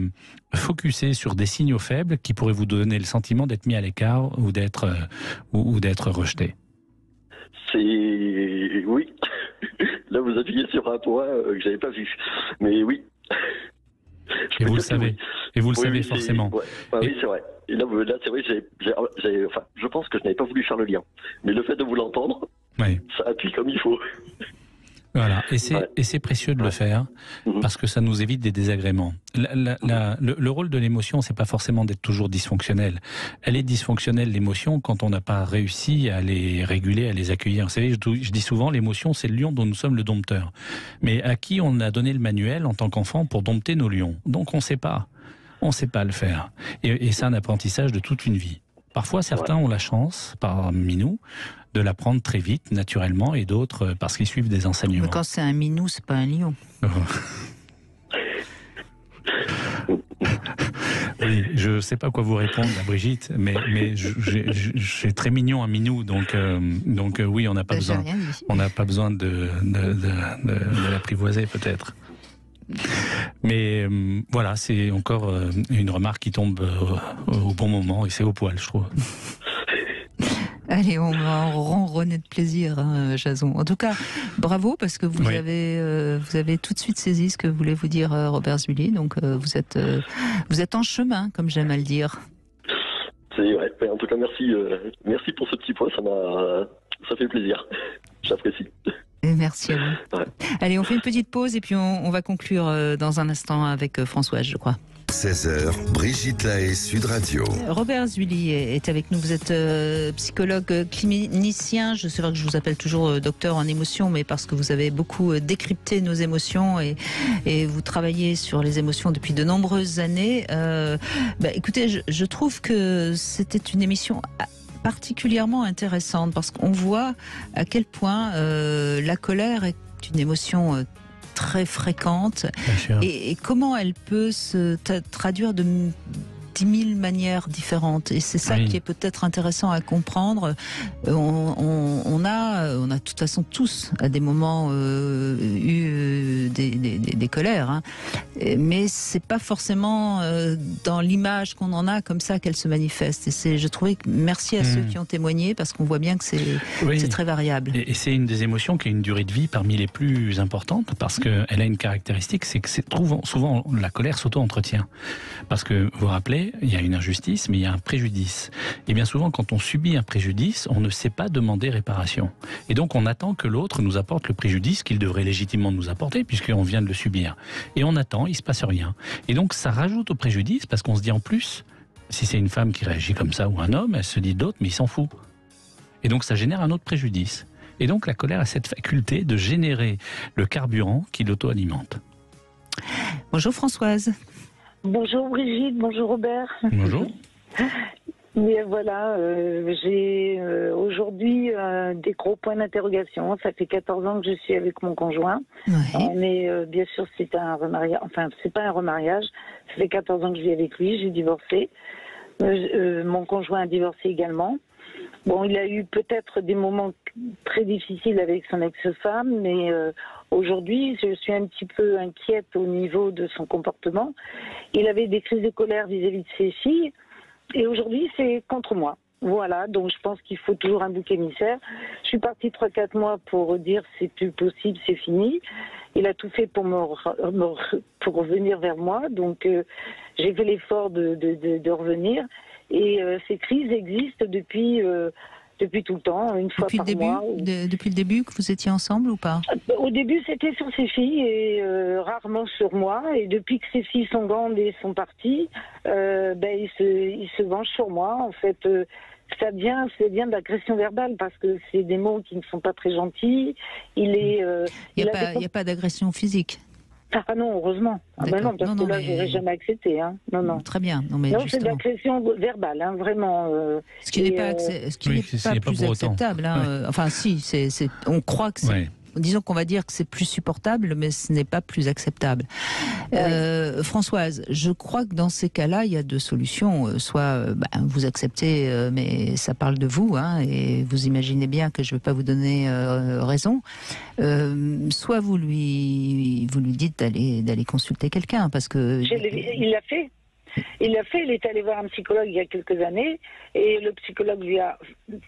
focusé sur des signaux faibles qui pourraient vous donner le sentiment d'être mis à l'écart ou d'être rejeté.
Oui. Là, vous appuyez sur un point que j'avais pas vu. Mais oui.
Et vous le savez. Et vous le savez forcément.
Ouais. Oui, c'est vrai. Et là c'est vrai, je pense que je n'avais pas voulu faire le lien. Mais le fait de vous l'entendre, ça appuie comme il faut.
Voilà, et c'est précieux de le faire parce que ça nous évite des désagréments. Le rôle de l'émotion, c'est pas forcément d'être toujours dysfonctionnel. Elle est dysfonctionnelle, l'émotion, quand on n'a pas réussi à les réguler, à les accueillir. Vous savez, je dis souvent, l'émotion, c'est le lion dont nous sommes le dompteur. Mais à qui on a donné le manuel en tant qu'enfant pour dompter nos lions? Donc on sait pas le faire. Et c'est un apprentissage de toute une vie. Parfois, certains ont la chance, parmi nous, de l'apprendre très vite, naturellement, et d'autres parce qu'ils suivent des enseignements.
Mais quand c'est un minou, c'est pas un lion.
Oui, je ne sais pas quoi vous répondre, Brigitte, mais j'ai très mignon un minou, donc oui, on n'a pas besoin de l'apprivoiser peut-être. Mais voilà, c'est encore une remarque qui tombe au bon moment et c'est au poil, je trouve.
Allez, on va en ronronner de plaisir, hein, Jason. En tout cas, bravo, parce que vous avez tout de suite saisi ce que voulait vous dire Robert Zully. Donc, vous êtes en chemin, comme j'aime à le dire.
C'est vrai. En tout cas, merci pour ce petit point. Ça fait plaisir. J'apprécie.
Et merci à vous. Ouais. Allez, on fait une petite pause et puis on va conclure dans un instant avec Françoise, je crois.
16h, Brigitte Lahaie, Sud Radio.
Robert Zuilly est avec nous. Vous êtes psychologue clinicien. Je sais pas que je vous appelle toujours docteur en émotions, mais parce que vous avez beaucoup décrypté nos émotions et vous travaillez sur les émotions depuis de nombreuses années. Écoutez, je trouve que c'était une émission particulièrement intéressante parce qu'on voit à quel point la colère est une émotion très fréquente et comment elle peut se traduire de 10 000 manières différentes. Et c'est ça qui est peut-être intéressant à comprendre. On a de toute façon tous à des moments eu des colères, hein. Mais c'est pas forcément dans l'image qu'on en a comme ça qu'elle se manifeste. Et je trouvais que merci à ceux qui ont témoigné parce qu'on voit bien que c'est très variable.
Et c'est une des émotions qui a une durée de vie parmi les plus importantes parce qu'elle a une caractéristique, c'est que souvent la colère s'auto-entretient. Parce que vous vous rappelez, il y a une injustice, mais il y a un préjudice. Et bien souvent, quand on subit un préjudice, on ne sait pas demander réparation. Et donc, on attend que l'autre nous apporte le préjudice qu'il devrait légitimement nous apporter, puisqu'on vient de le subir. Et on attend, il se passe rien. Et donc, ça rajoute au préjudice, parce qu'on se dit en plus, si c'est une femme qui réagit comme ça, ou un homme, elle se dit d'autres, mais il s'en fout. Et donc, ça génère un autre préjudice. Et donc, la colère a cette faculté de générer le carburant qui l'auto-alimente.
Bonjour Françoise.
Bonjour Brigitte, bonjour Robert.
Bonjour.
Mais voilà, j'ai aujourd'hui des gros points d'interrogation. Ça fait 14 ans que je suis avec mon conjoint. Mais bien sûr, c'est un remariage. Enfin, c'est pas un remariage. Ça fait 14 ans que je vis avec lui. J'ai divorcé. Mon conjoint a divorcé également. Bon, il a eu peut-être des moments très difficiles avec son ex-femme, mais aujourd'hui, je suis un petit peu inquiète au niveau de son comportement. Il avait des crises de colère vis-à-vis de ses filles, et aujourd'hui, c'est contre moi. Voilà, donc je pense qu'il faut toujours un bouc émissaire. Je suis partie 3-4 mois pour dire c'est plus possible, c'est fini. Il a tout fait pour pour revenir vers moi, donc j'ai fait l'effort de revenir. Et ces crises existent depuis tout le temps, une fois par mois.
Depuis le début que vous étiez ensemble ou pas?
Au début, c'était sur ses filles et rarement sur moi. Et depuis que ses filles sont grandes et sont parties, il se venge sur moi. En fait, c'est bien de l'agression verbale parce que c'est des mots qui ne sont pas très gentils. Il n'y
a pas d'agression physique?
Ah non, heureusement. Ah ben non, parce que là, j'aurais jamais accepté. Hein. Non.
Très bien.
Non, c'est de l'agression verbale, hein, vraiment.
Ce qui n'est pas plus acceptable. Hein. Enfin, si, on croit que c'est... Ouais. Disons qu'on va dire que c'est plus supportable, mais ce n'est pas plus acceptable. Françoise, je crois que dans ces cas-là, il y a deux solutions. Soit vous acceptez, mais ça parle de vous, hein, et vous imaginez bien que je ne vais pas vous donner raison. Soit vous lui dites d'aller consulter quelqu'un, parce que...
Il l'a fait. Il est allé voir un psychologue il y a quelques années et le psychologue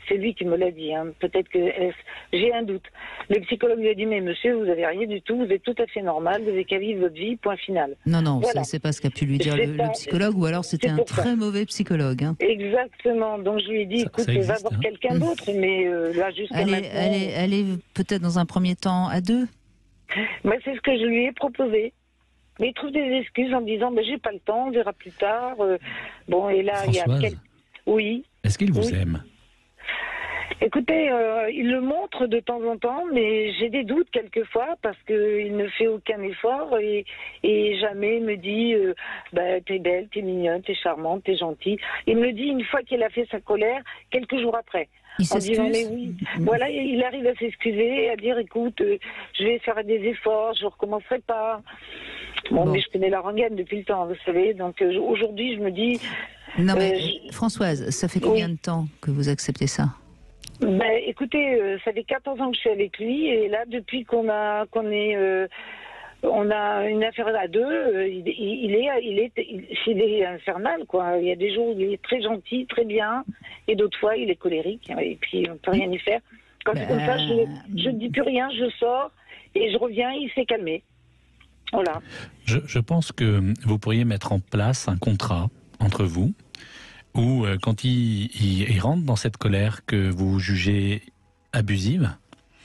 c'est lui qui me l'a dit, hein, peut-être que j'ai un doute. Le psychologue lui a dit mais monsieur vous avez rien du tout, vous êtes tout à fait normal, vous avez qu'à vivre votre vie, point final.
Non,
voilà.
C'est pas ce qu'a pu lui dire le psychologue ou alors c'était un très mauvais psychologue. Hein.
Exactement, donc je lui ai dit écoute va voir quelqu'un d'autre, mais là jusqu'à maintenant...
Allez peut-être dans un premier temps à deux.
Mais c'est ce que je lui ai proposé. Mais il trouve des excuses en me disant j'ai pas le temps, on verra plus tard. Bon, et là,
Françoise,
il y a Oui.
Est-ce qu'il vous aime?
Écoutez, il le montre de temps en temps, mais j'ai des doutes quelquefois parce qu'il ne fait aucun effort et jamais me dit t'es belle, t'es mignonne, t'es charmante, t'es gentille. Il me le dit une fois qu'il a fait sa colère, quelques jours après.
Il s'excuse.
Mais oui. Voilà, il arrive à s'excuser, à dire écoute, je vais faire des efforts, je recommencerai pas. Bon, mais je connais la rengaine depuis le temps, vous savez. Donc aujourd'hui, je me dis.
Non mais Françoise, ça fait combien de temps que vous acceptez ça?
Écoutez, ça fait 14 ans que je suis avec lui et là, depuis on a une affaire à deux, il est infernal, quoi. Il y a des jours où il est très gentil, très bien, et d'autres fois il est colérique, et puis on peut rien y faire. Quand c'est comme ça, je ne dis plus rien, je sors, et je reviens, il s'est calmé. Voilà.
Je pense que vous pourriez mettre en place un contrat entre vous, où quand il rentre dans cette colère que vous jugez abusive,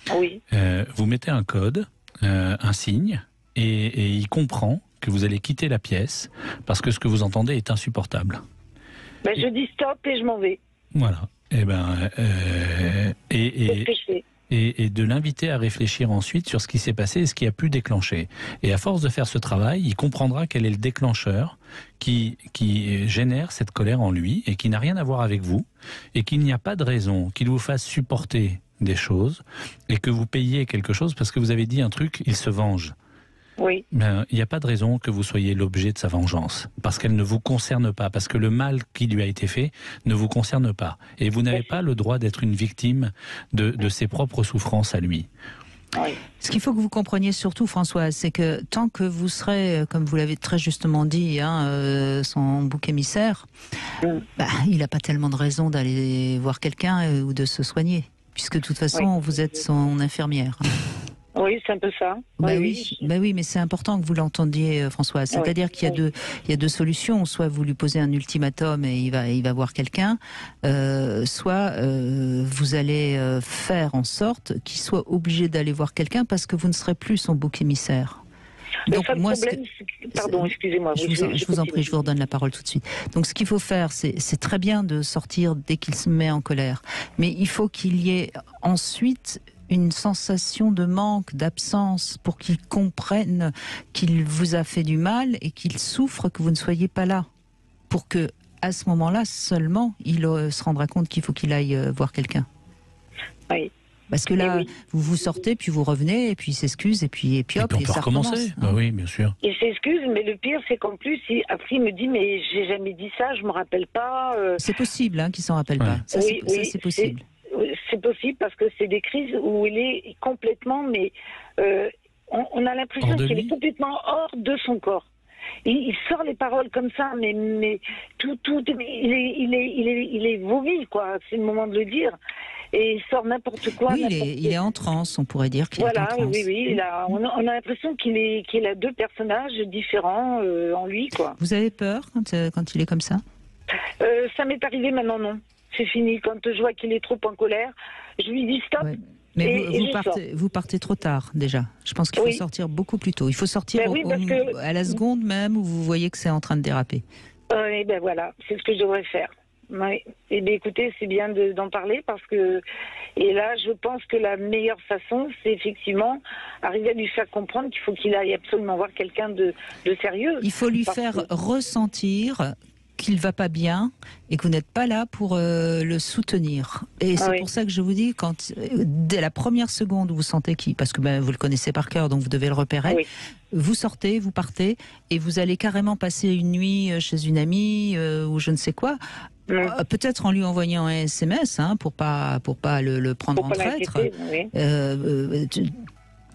vous mettez un code, un signe, et il comprend que vous allez quitter la pièce parce que ce que vous entendez est insupportable.
Ben, je dis stop et je m'en vais.
Voilà. Et de l'inviter à réfléchir ensuite sur ce qui s'est passé et ce qui a pu déclencher. Et à force de faire ce travail, il comprendra quel est le déclencheur qui génère cette colère en lui et qui n'a rien à voir avec vous et qu'il n'y a pas de raison qu'il vous fasse supporter des choses et que vous payiez quelque chose parce que vous avez dit un truc, il se venge.
Oui.
Ben, il n'y a pas de raison que vous soyez l'objet de sa vengeance, parce qu'elle ne vous concerne pas, parce que le mal qui lui a été fait ne vous concerne pas. Et vous n'avez pas le droit d'être une victime de ses propres souffrances à lui.
Oui.
Ce qu'il faut que vous compreniez surtout, Françoise, c'est que tant que vous serez, comme vous l'avez très justement dit, son bouc émissaire, il n'a pas tellement de raison d'aller voir quelqu'un ou de se soigner, puisque de toute façon, vous êtes son infirmière.
Oui, c'est un peu ça.
Oui, mais c'est important que vous l'entendiez, Françoise. C'est-à-dire qu'il y a deux solutions. Soit vous lui posez un ultimatum et il va voir quelqu'un, soit vous allez faire en sorte qu'il soit obligé d'aller voir quelqu'un parce que vous ne serez plus son bouc émissaire.
Donc, moi, pardon, excusez-moi.
Je vous en prie, je vous redonne la parole tout de suite. Donc, ce qu'il faut faire, c'est très bien de sortir dès qu'il se met en colère. Mais il faut qu'il y ait ensuite une sensation de manque, d'absence, pour qu'il comprenne qu'il vous a fait du mal et qu'il souffre que vous ne soyez pas là. Pour que, à ce moment-là, seulement, il se rendra compte qu'il faut qu'il aille voir quelqu'un.
Oui.
Parce que là, vous sortez, puis vous revenez, et puis il s'excuse, et puis hop,
et ça recommence. Oui, bien sûr.
Il s'excuse, mais le pire, c'est qu'en plus, après, il me dit, mais j'ai jamais dit ça, je me rappelle pas.
C'est possible qu'il s'en rappelle pas. Ça, c'est possible.
C'est possible parce que c'est des crises où il est complètement, mais on a l'impression qu'il est complètement hors de son corps. Il sort les paroles comme ça, mais tout, il est vomi, quoi. C'est le moment de le dire. Et il sort n'importe quoi.
Oui, il est en transe, on pourrait dire qu'il est en transe.
Oui. On a l'impression qu'il a deux personnages différents en lui, quoi.
Vous avez peur quand il est comme ça?
Ça m'est arrivé, maintenant non. C'est fini. Quand je vois qu'il est trop en colère, je lui dis stop. Ouais.
Mais vous partez trop tard déjà. Je pense qu'il faut sortir beaucoup plus tôt. Il faut sortir à la seconde même où vous voyez que c'est en train de déraper.
Oui, ben voilà, c'est ce que je devrais faire. Oui. Et bien écoutez, c'est bien d'en parler parce que... Et là, je pense que la meilleure façon, c'est effectivement arriver à lui faire comprendre qu'il faut qu'il aille absolument voir quelqu'un de sérieux.
Il faut lui faire ressentir qu'il va pas bien et que vous n'êtes pas là pour le soutenir. Et c'est pour ça que je vous dis, dès la première seconde où vous sentez parce que vous le connaissez par cœur, donc vous devez le repérer, vous sortez, vous partez et vous allez carrément passer une nuit chez une amie ou je ne sais quoi. Peut-être en lui envoyant un SMS pour pas le prendre en traître.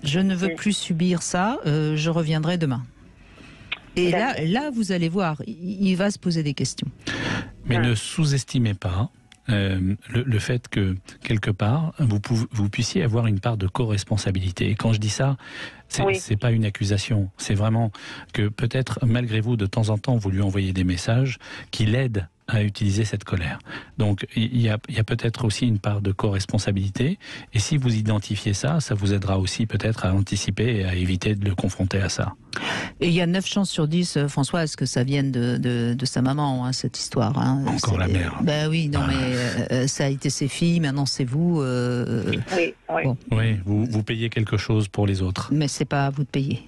Je ne veux plus subir ça, je reviendrai demain. Et là, vous allez voir, il va se poser des questions.
Mais ne sous-estimez pas le fait que, quelque part, vous puissiez avoir une part de co-responsabilité. Et quand je dis ça, c'est pas une accusation. C'est vraiment que peut-être, malgré vous, de temps en temps, vous lui envoyez des messages qui l'aident à utiliser cette colère. Donc il y a peut-être aussi une part de co-responsabilité, et si vous identifiez ça, ça vous aidera aussi peut-être à anticiper et à éviter de le confronter à ça.
Et il y a 9 chances sur 10, Françoise, que ça vienne de sa maman, cette histoire.
Encore la mère.
Ben oui, non mais ça a été ses filles, maintenant c'est vous.
Oui, vous payez quelque chose pour les autres.
Mais c'est pas à vous de payer.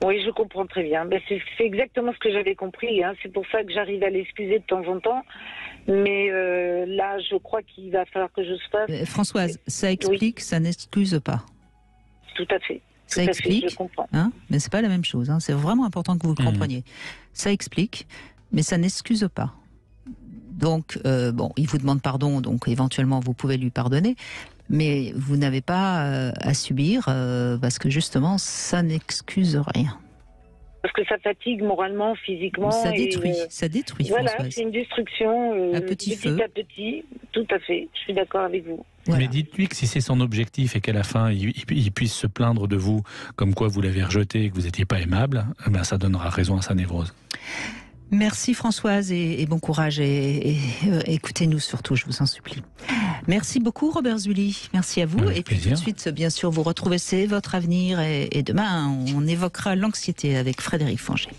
Oui, je comprends très bien. C'est exactement ce que j'avais compris. C'est pour ça que j'arrive à l'excuser de temps en temps. Mais là, je crois qu'il va falloir que je se fasse...
Françoise, ça explique, ça n'excuse pas.
Tout à fait.
Ça explique,
je comprends.
Mais c'est pas la même chose. C'est vraiment important que vous le compreniez. Ça explique, mais ça n'excuse pas. Donc, il vous demande pardon, donc éventuellement vous pouvez lui pardonner. Mais vous n'avez pas à subir parce que justement, ça n'excuse rien.
Parce que ça fatigue moralement, physiquement.
Ça détruit.
Voilà,
Françoise.
c'est une destruction
à petit feu.
À petit. Tout à fait, je suis d'accord avec vous.
Voilà. Mais dites-lui que si c'est son objectif et qu'à la fin, il puisse se plaindre de vous comme quoi vous l'avez rejeté et que vous n'étiez pas aimable, ça donnera raison à sa névrose.
Merci Françoise et bon courage et écoutez-nous surtout, je vous en supplie. Merci beaucoup Robert Zully, merci à vous.
Avec
et puis
plaisir.
tout de suite, bien sûr, vous retrouvez C'est votre avenir et demain, on évoquera l'anxiété avec Frédéric Fanger.